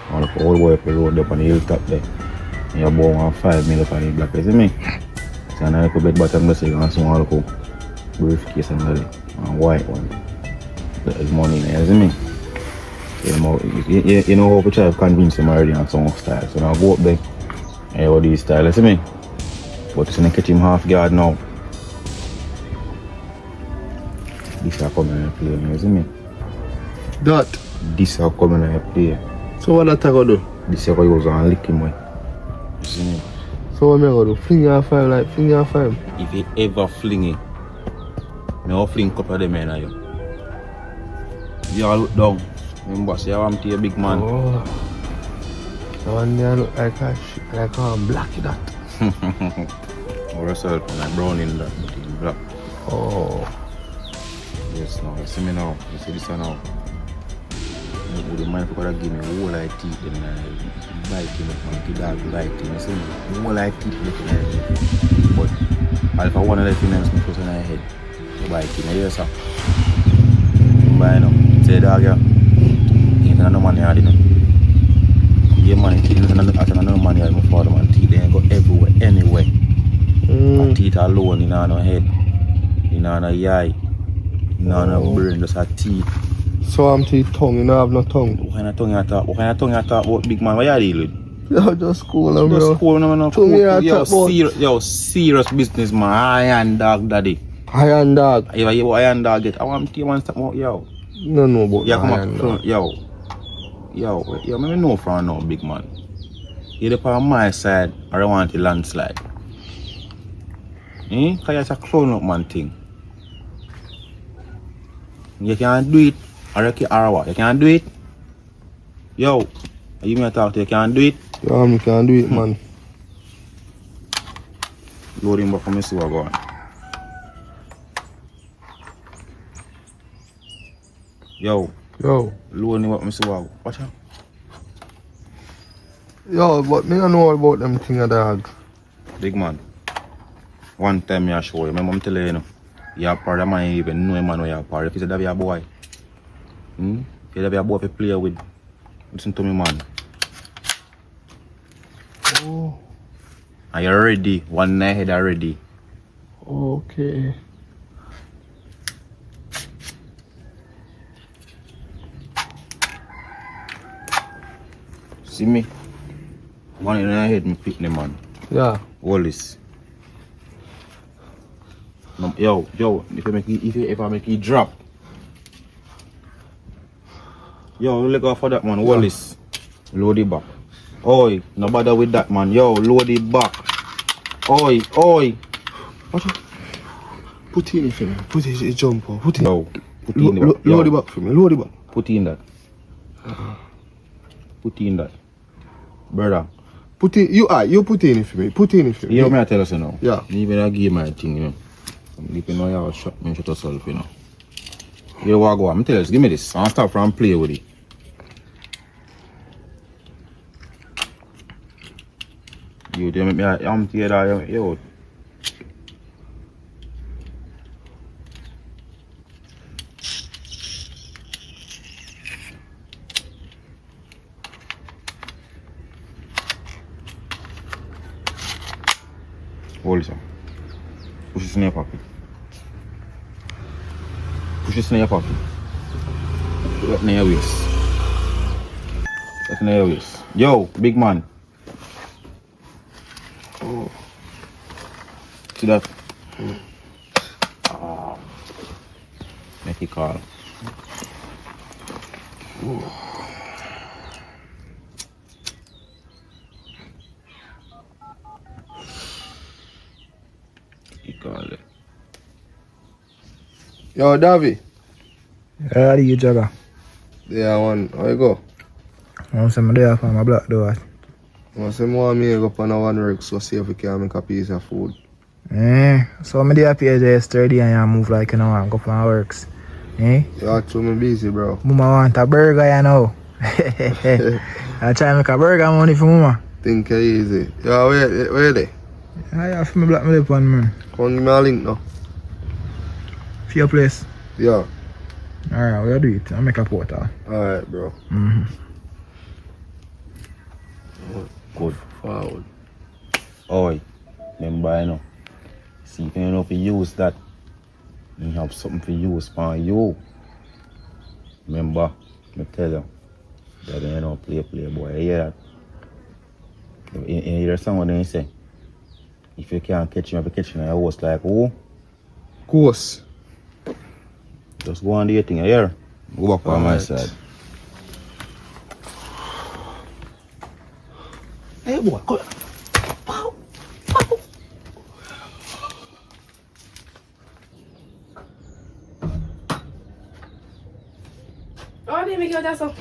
I want to all the way up the road up on the hilltop there. And you're born 5 mil up on the block, you see me? So I put bed bottom there so you can see one look briefcase and belly. And white one. There's money in there, you see me? You know how to try to convince him already on some style. So now go up there and you do this style, you see me? But it's gonna catch him half guard now. This are coming and play, you see me? That. This are coming and play. So what that I go do? This are going to lick him, you see me? So what me I go do? Fling your 5 like fling your 5. If you ever fling it, I'll fling a couple of them in you. You all look down. Remember, say I'm to a big man. Oh. So one day I look like I'm black that. Or yourself, like brown in that, but in black. Oh. Yes, now, you see me now. You see this one now. Would you mind if you could give me a whole lot of teeth and bite him up and the dog bite him, you see me? A whole lot of teeth looking at me. But if I want to let him else, I put on my head. You bite him, you hear, sir? You buy now. Say dog, yeah. Ain't another man here, you know. Yeah, man, teeth another man here, my father, man. Teeth, they go everywhere, anywhere. And teeth alone, you know, no head. You know, no eye. You know, no brain, just a teeth. So I'm to your tongue, you don't have no tongue. What kind of tongue you talk? What kind of tongue you talk about, big man? What you deal with? Yo, just cool, bro. Just cool, no, To me, I talk about yo, serious business, man. Iron dog, daddy. iron dog. If I hear what iron dog get, I want to stop about yo. No, no, about Yeah, come iron dog. on, yo, me know from now, big man. You're on my side, or I want a landslide. Cause it's a clown up man thing. You can't do it, or what? You can't do it? Yo, you me talk to you can't do it? Yo, me can't do it, man. Load him back for me see what go on. Yo, load him back for me see what. Watch out. Yo, but me don't know about them thing of dog. Big man. One time I show you, remember I'm telling you, know, you're part of my even know a man where you're part. If you say that you're a boy, if you're a boy to play with, listen to me, man. Oh. Are you ready? One night head already. Okay. See me? One in the head, me pick the man. Yeah. Wallace. No, yo, if I make it drop. Yo, look out for that man, Wallace. Load it back. Oi, no bother with that man. Yo, load it back. Oi. Watch it. Put it in for me. Put it in the jumper. Put it. Yo, put it in the back. Load it back for me. Load it back. Put it in that. Put it in that. Brother. Put it. You put it in for me. Put it in for me. You know me I tell us now. Yeah. Even I give my thing, you know. If you know you have a shot, you shut yourself, you know. You know what go on? I'm telling you, give me this. I'll start from play with it. You make me I'm together, yo. Hold it. Push it in your pocket. Push it in your pocket. Put it in your waist. Put it in your waist. Yo, big man. Oh. See that? Make it call. He call it. Yo, Davi. How do you jagger? Yeah, one. How you go? I'm saying there for my black door. I say more me go on a one work so see if we can make a piece of food. So I'm there here yesterday and I move like you know and go for my works. You actually me busy, bro. Mama want a burger, you know. I try to make a burger money for mama. Think it easy. Yeah, where they? I have me black me lip on man. Come give me a link now. For your place. Yeah. Alright, we'll do it. I'll make a portal. Alright, bro. Good. Forward. Oi, remember, you know. See if you know if you use that, you have something for use for you. Remember, I tell you, that you know, play boy. You hear that? You hear someone they say, if you can't catch him, you have to catch him in your house like who? Course. Just go on the thing, you hear? Go back on my side. Hey boy, go. Oh, they make you that so.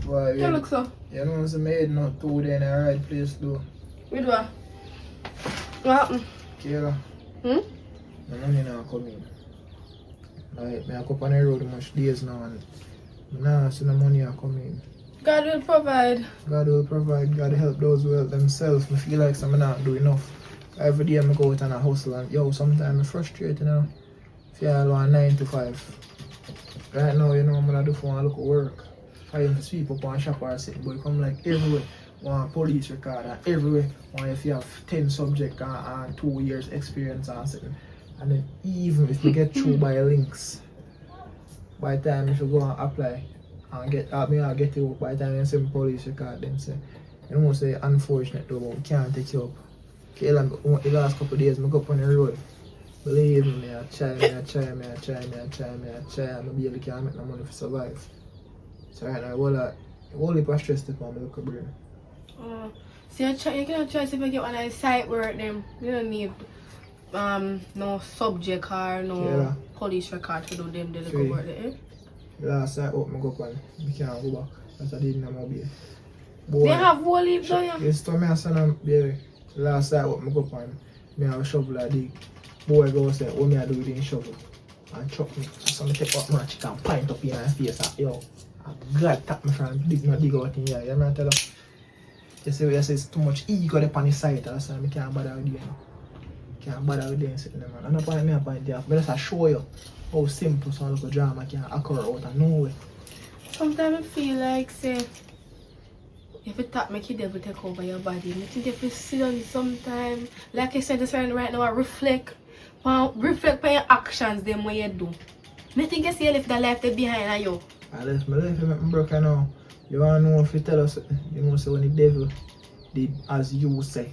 Boy, You look so. you know it's made not two day in the right place though. With what? What happened? Kayla, Hmm? my money now coming. Like, me I go on the road much days now and now I see the money are coming. God will provide. God will provide, God help those who help themselves. I feel like I'm not doing enough. Every day I go out and I hustle and yo, sometimes I'm frustrated, you know. Feel like 9 to 5. Right now, you know, I'm gonna do for a look at work. I even sweep up on shop or something, but you come like everywhere. Want police record and everywhere. Want if you have 10 subjects and 2 years experience or something. And then even if you get through by links, by the time if you go and apply and get I'll get you up by the time you see the police record them say, you know say unfortunate though, but we can't take you up. Kayla, the last couple of days I go up on the road. Believe me, I try, and I barely can't make no money to survive. So right now, all the stress to come, look at brain. So you cannot try to get one of the site work them. You don't need no subject or no police record to do them the little work there. The last site work I go up on, we can't go back. That's what I did in my baby. They have whole heap though, yeah? Yes, to me and son, baby. The last site work I go up on, me have a shovel I dig. Boy go say, what me I do with the shovel? And chop me. So I take up my chicken and pint up in my face and yo, I'm glad tap me from dig out in here. You know what I tell you? You say it's too much ego up on the site, so I can't bother with you. Can't bother with them sitting there, man. I'm not point me a point there. But just show you how simple some little drama can occur out of nowhere. Sometimes I feel like say if you tap make your devil take over your body. I think if you sit down sometime, like I said just right now, I reflect on your actions them what you do. I think you see you left the life there behind you. I left my life and broken now. You wanna know if you tell us, you know, say when the devil did as you say,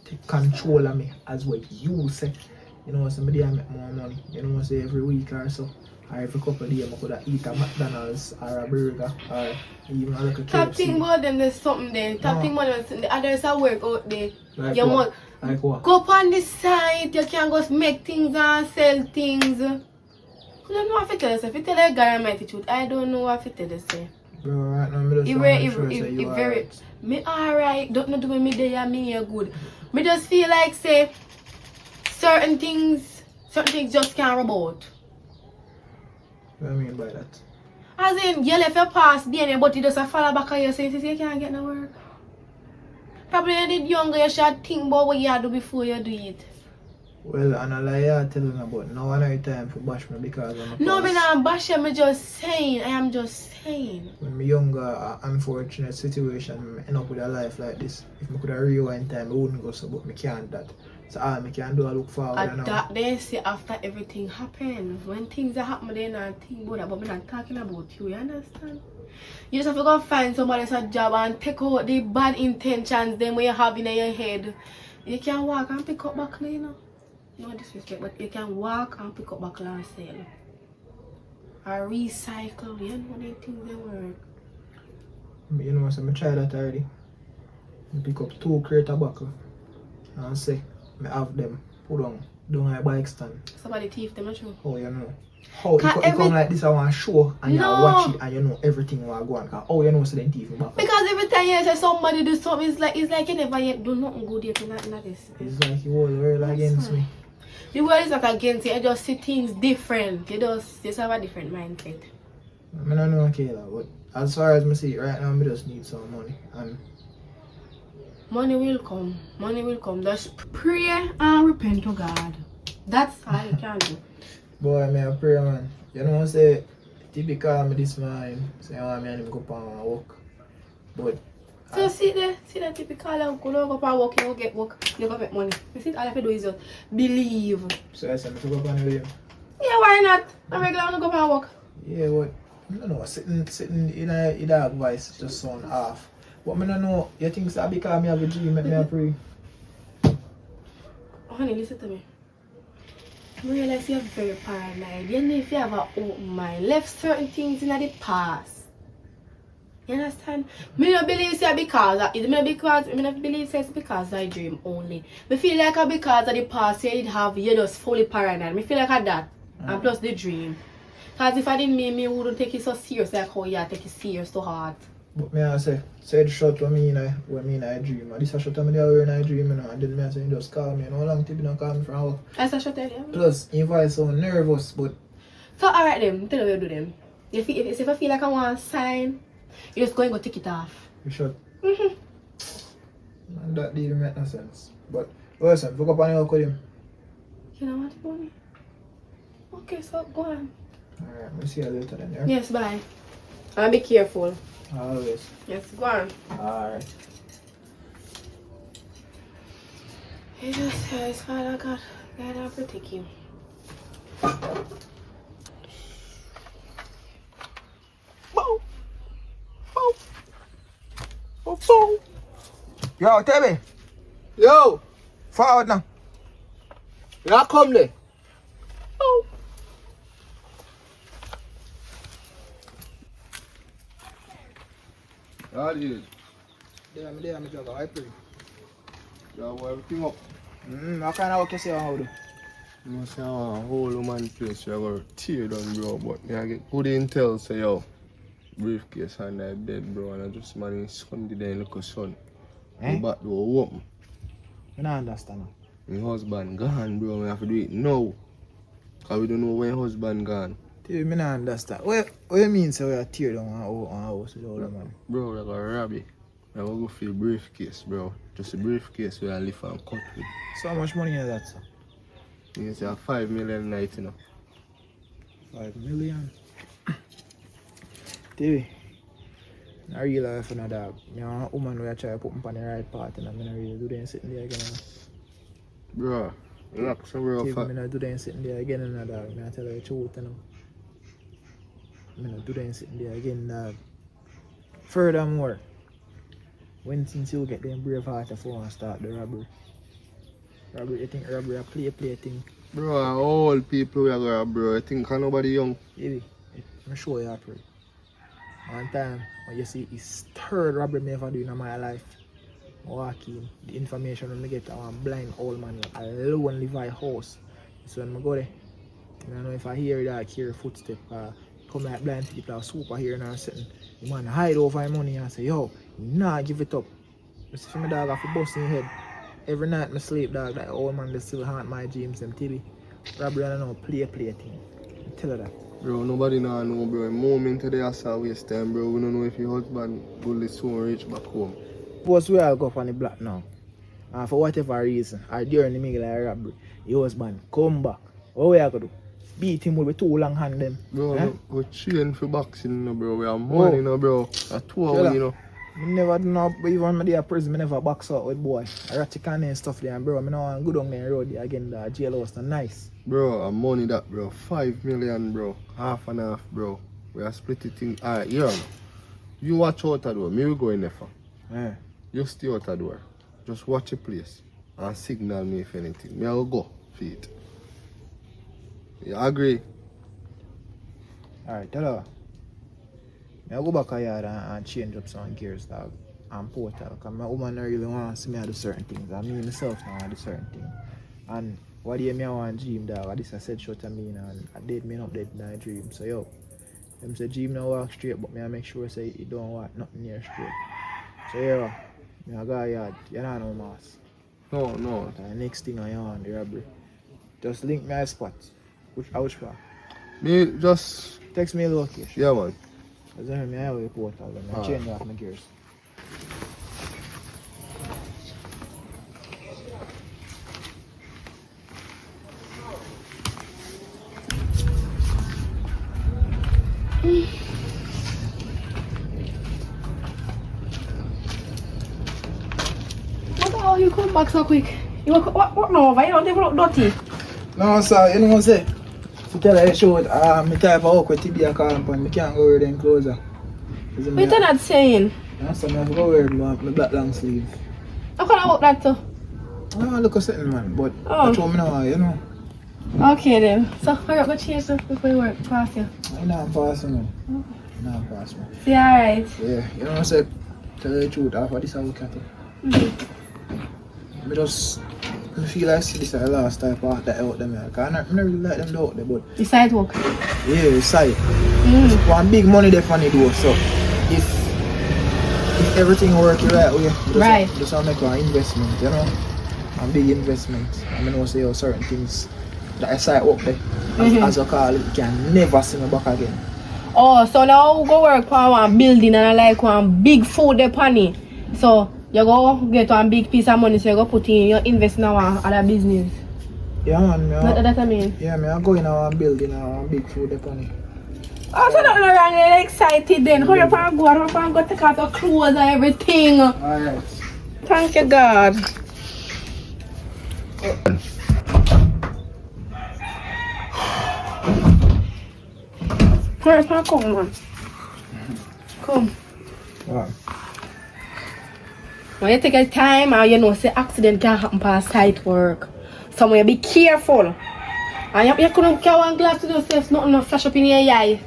take control of me as what you say. You know, somebody I make more money. You know, say every week or so, or every couple of days I could eat a McDonald's or a burger or even a little KFC. Top thing about them there's something there. Top thing about them, the others are work out there. Like you what? must Like what? go up on the site, you can go make things and sell things. I don't know what to tell yourself. If you tell a guy my truth, I don't know what to tell yourself. Bro, right now, me just want to sure say you alright. Me alright, don't do me there, me here good. Me just feel like say certain things just can't rub out. What do you mean by that? As in, you left your past behind, but you just fall back on you say you can't get no work. Probably when you did younger, you should think about what you do before you do it. Well, and a lie I telling about now another time for bash me because I'm No, but I'm bashing, I'm just saying. I am just saying. When me younger, unfortunate situation, I end up with a life like this. If I could have rewind time, I wouldn't go so, but me can't that. So all I can do, I look forward. And that they say after everything happens, when things are happening, they not think about that, but I'm not talking about you understand? You just have to go find somebody else's job and take out the bad intentions them when you have in your head. You can walk and pick up back, you know. No disrespect, but you can walk and pick up back and sell. Or recycle, you know the things they work. You know, so I try that already. I pick up 2 crates of tobacco and say, I have them put on my bike stand. Somebody thief them, not true. Oh, you know. How you come like this, I want to show and you watch it and you know everything will go on. Oh, you know, so then thief me back. Because every time you say somebody do something, it's like you never yet do nothing good yet, nothing like this. It's like you all world against me. The world is not against you, you just see things different. You just have a different mindset. I don't know Kayla, but as far as I see it right now, I just need some money. And money will come. Money will come. Just pray and repent to God. That's all you can do. Boy, I pray, man. You know, say, typical me this morning, say, I want me and him go up and walk. But so see that typical uncle, you go up and walk, you get work, you go make money. You see, all you have to do is just believe. So I said, I go up and with him. Yeah, why not? I'm regular to go up and walk. Yeah, but I don't know, sitting in a dog voice just sound off. But I don't know, you think that because me have a dream, make me a pray? Honey, listen to me. I realize you're very paranoid. You know if you have an open mind, left certain things in the past. You understand? I don't believe it's because of it. I don't believe it's because I dream only. I feel like because of the past you did have, you just fully paranoid. I feel like that. And plus the dream. Because if I didn't mean me, wouldn't take it so serious like how you take it serious so hard. But me I say the shot what me in I dream. And this a shot me there in I dream, you know, and then me I say just call me, you know, how long you not call me from work. That's a shot earlier. Plus, your voice so nervous, but so alright then, tell me what you do them. If I feel like I want to sign, you just go and go take it off. you shot. And that didn't make no sense. But listen, look up on your with him. You know what, mommy? Okay, so go on. Alright, we'll see you later then, yeah? Yes, bye. And be careful. Always. Yes, go on. Alright. Jesus says, Father God, guide and protect him. Yo, tell me. Yo! Forward now. You come there. How did it? There, I'm just I pray. You have everything up. What kind of work you say how do? You must have a whole woman place you have to tear down, bro. But me I get good intel, say yo. Briefcase on that bed, bro, and I just managed Sunday then look a son. Eh? The back door open. I don't understand. My husband gone, bro. I have to do it now. Cause we don't know when husband gone. Tell me, I don't understand. What you mean, so we are tear down our house with all the man? Bro, we got rob it. I will go for a briefcase, bro. Just a briefcase where I live and cut with. So how much money is that, sir? You say 5 million night, you know. 5 million. TV. I real life for no dog. You know, a woman will try to put me on the right path and I'm not really do them sitting there again. Bro, relax, bro. TV, I'm not do them sitting there again and dog. I'm tell you the truth, you know. I'm not do them sitting there again, dog. Furthermore, when since you get them brave heart if you want to start the robbery. Robbery, you think robbery a play thing? Bro, all people we are going, bro. I think nobody young. TV, I'm sure you are pretty. One time, when you see his third robbery me ever do in my life, I walk in, the information when I get to one blind old man alone live in house. So when I go there, I don't know if I hear that, hear a footstep, come like blind people are super hearing or something. The man hide over my money and say, yo, nah, give it up. I see my dog have to bust in his head. Every night I sleep, dog, that old man they still haunt my dreams, them TV. Robbery I don't know, play thing. I tell her that. Bro, nobody now know, bro. Moment today I saw waste time, bro. We don't know if your husband will soon reach back home. Suppose we all go up on the block now. And for whatever reason, or during the middle of the robbery, your husband come back. What we are going to do? Beat him with 2 long hand them. Bro, eh? we train for boxing, no, bro. We have money, no, bro. That's 2 hours, you know. I never do no, even when I there prison, I never box out with boy. I got chicken and stuff there, and bro. I don't want to go down there road there again, the jailhouse, not nice. Bro, I'm money that, bro. 5 million, bro. Half and half, bro. We are split it in. Alright, yeah. You watch out the door. Me will go in there for. Eh. You stay out the door. Just watch the place and signal me if anything. Me I will go for it. You agree? Alright, tell her. I go back a yard and change up some gears, dog, and portal. Because my woman don't really want to see me do certain things. And me myself now I do certain things. And what do you mean I want to dream, dog? This I said short to me and I did me not dead in a dream. So yo, them say dream now walk straight, but me I make sure say you don't walk nothing near straight. So yeah, me I go a yard, you know no mask. No. But the next thing I want the robbery. Just link me a spot. Which part? Me just. Text me a location. Yeah, man. Because I have a portal and I change off my gears. What the hell you come back so quick? You what no, why you don't even look dirty? No, sir, you know what I'm saying? To tell her short, my type of work with TB and call upon, I can't go wear them clothes. What you not saying? Yeah, so I have to go wear my black long sleeve. How can I work that too? I don't look at something, man, but Oh. that's what I know, you know. Okay then. So hurry up, go change stuff before you work past you. I'm not passing, man. I'm not passing, man. See, alright. Yeah, you know what I'm saying? Tell her the truth, after this I look at it. I just I feel like this is the last type of that out there, man. Because I don't really like them out there, but The side work. yeah, it's side. One big money there for the door, so if everything work the right way, Right. Just make an investment, you know? A big investment. I mean, I say certain things that I side up there, as I call it, you can never see me back again. Oh, so now you go work for one building and I like one big food depot. So you go get one big piece of money, so you go put in, you invest in one other business. Yeah, man. That I mean? Yeah, I go in a building, a big food depot. Oh, so nothing wrong, you're excited then. Hurry up and go take out your clothes and everything. Alright. Thank you, God. Hurry up and come, man. Come. Wow. When you take your time, or you know, say accident can happen past site work. So you be careful. And you couldn't carry one glass to yourself, nothing no flash up in your eye.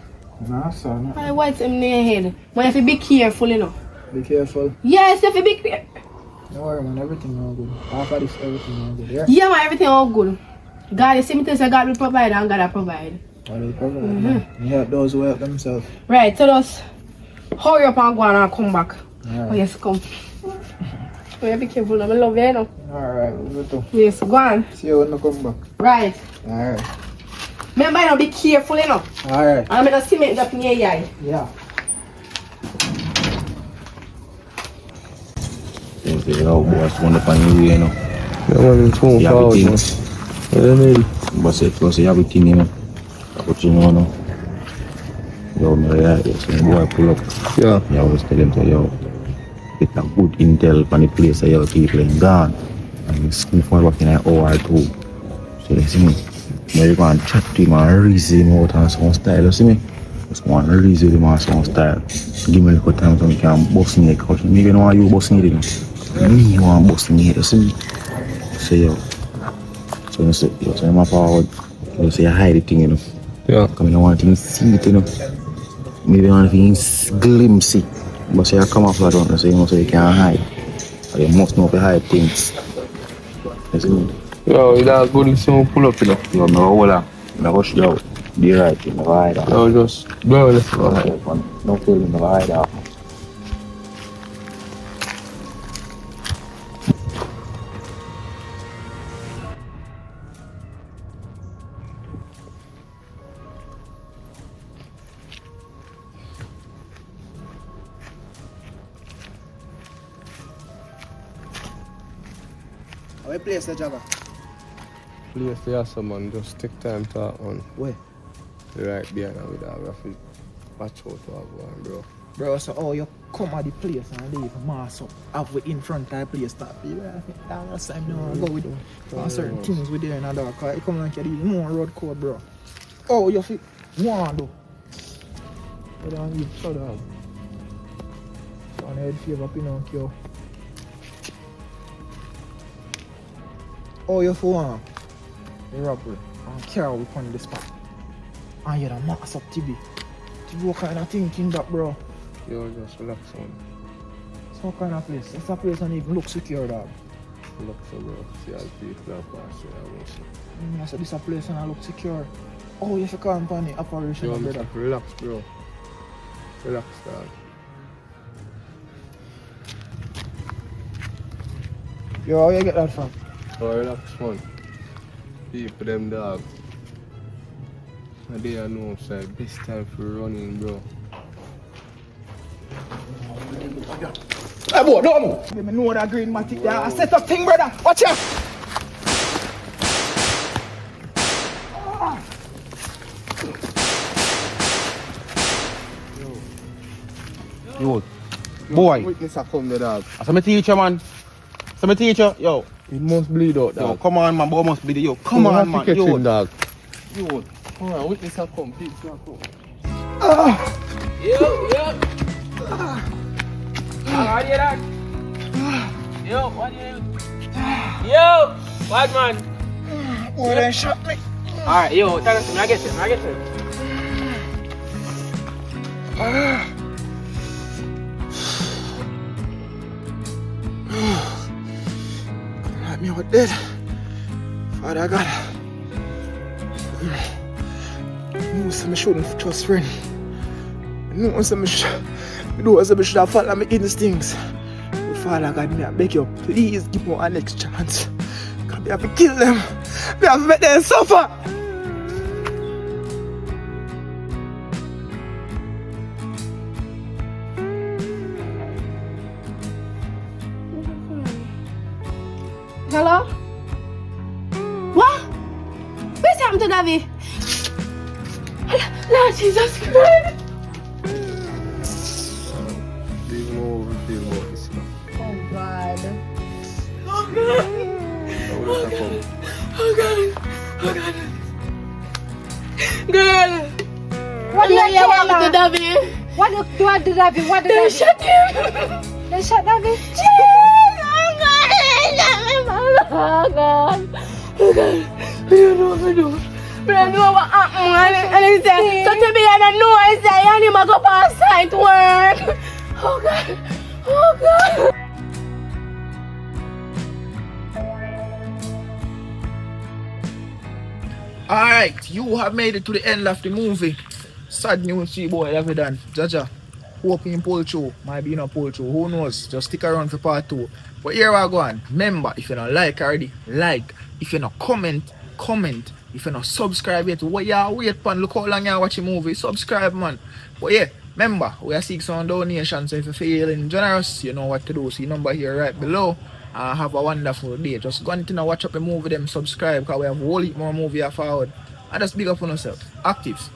Nah, son. Why what's in your head? But you have to be careful, you know. Be careful. Yes, you have to be careful. Don't worry, man. Everything all good. After this, everything all good. Yeah? Yeah, man, everything all good. God, you see me tell you God will provide and God will provide. God will provide, man. You help those who help themselves. Right, so just hurry up and go on and come back. Alright. Oh, yes, come. Oh, you be careful, I love you, you know. Alright, we go to. Yes, go on. See you when you come back. Right. Alright. Remember, you know, be careful, you know. Alright. I'm going to cement up in your eye. Yeah. Yo, boss, one up on you, you know. Yeah, man, it's more You have power, the man. things. What do you mean? But say, plus you have the thing, you know. What you know, no. Yo, me yeah, so the boy pull up. Yeah. You always tell him, say, yo, get a good intel on the place, say, yo, people ain't gone. And you sniff one back in an hour or two. So you see me? Now you go and chat to him and reason him out on some style, you see me? Just want to reason him on some style. Give me a little time so I can bust me a couch. Maybe know why you bust me, you know. Me want bust me, you see me? Say, yo. So you say, yo, so I'm forward. You say, you hide the thing, you know. Yeah. Come in, I want to see it, you know. Maybe I want to glimpse it. But say, I come off like that, so you know, so you can't hide. Or you must know to hide things. You see me? Yo, that good someone pull up, you know. Yo, no, hold on. I go show you. Be right, you never hide out. Yo, just go let's Go ahead, man. No feeling, never hide out. How you place the Java? Please, yeah, someone just take time to that one. Where? Right behind and with that, we have to watch out what going, bro. Bro, so oh, you come at the place and leave a mass up. Halfway in front of the place start. Last time no go with them. Certain things we there in the dark. Cause you come like you need more road code, bro. Oh, you fit one though. You don't need so dog. So on head favor Pinocchio. Oh, you for one. The robbery. And carry we on the spot. And you don't mass up TB. TB what kind of thinking that, bro? Yo, just relax on. It's what kind of place? It's a place that even look secure, dog. Relax on, bro. See how people are passing. I said this a place and I look secure. Oh, you have to call upon the operation, Yo, brother. relax, bro. Relax, dog. Yo, how you get that from? Oh, relax, man. People, them dog. And they are no side. Best time for running, bro. Hey, boy, don't move. Let me know that green matic there. I set up thing, brother. Watch out. Yo, boy. Witness are come the dog. That's my teacher, man. That's my teacher. Yo, It must bleed out, yo, dog. come on, man. Boy must be the yo. Come on, man. Catch Yo, him, dog. yo. Come on, witness are come. People are come. Yo, what do you? Yo, what man? Boy, they shot me. Alright, yo, tell us, I get him, I get him. Let me out dead. Father God. No, so I shouldn't trust friend. No, so I should have followed my instincts. But Father God, may I beg you, please give me a next chance. Because we have to kill them. We have to make them suffer. Hello? What? What's happened to Davi? Lord Jesus Christ! Leave him over and feel about this now. Oh God. Now witness are come. Oh God! Oh God! Girl! What do you hear, What happened to Mama? Davi? What do Davi? What do They Davi? shot him! They shot Davi? Yeah! Oh God. Oh God. I don't know what to do. But I know what happened and he said, so to be I don't know I say and him a go past site work. Oh God. Oh God. Alright, you have made it to the end of the movie. Sad news to you, boy, Davi Dan. Jaja, hoping pull through. Might be not pull through. Who knows? Just stick around for part 2. But here we go on. Remember, if you don't like already, like. If you don't comment, comment. If you don't subscribe yet, what you wait for? Look how long you watch a movie. Subscribe, man. But yeah, remember, we are seeking some donations. So if you're feeling generous, you know what to do. See number here right below. Have a wonderful day. Just go and watch up a movie, them subscribe, because we have a whole heap more movie forward. And just big up on yourself. Actives.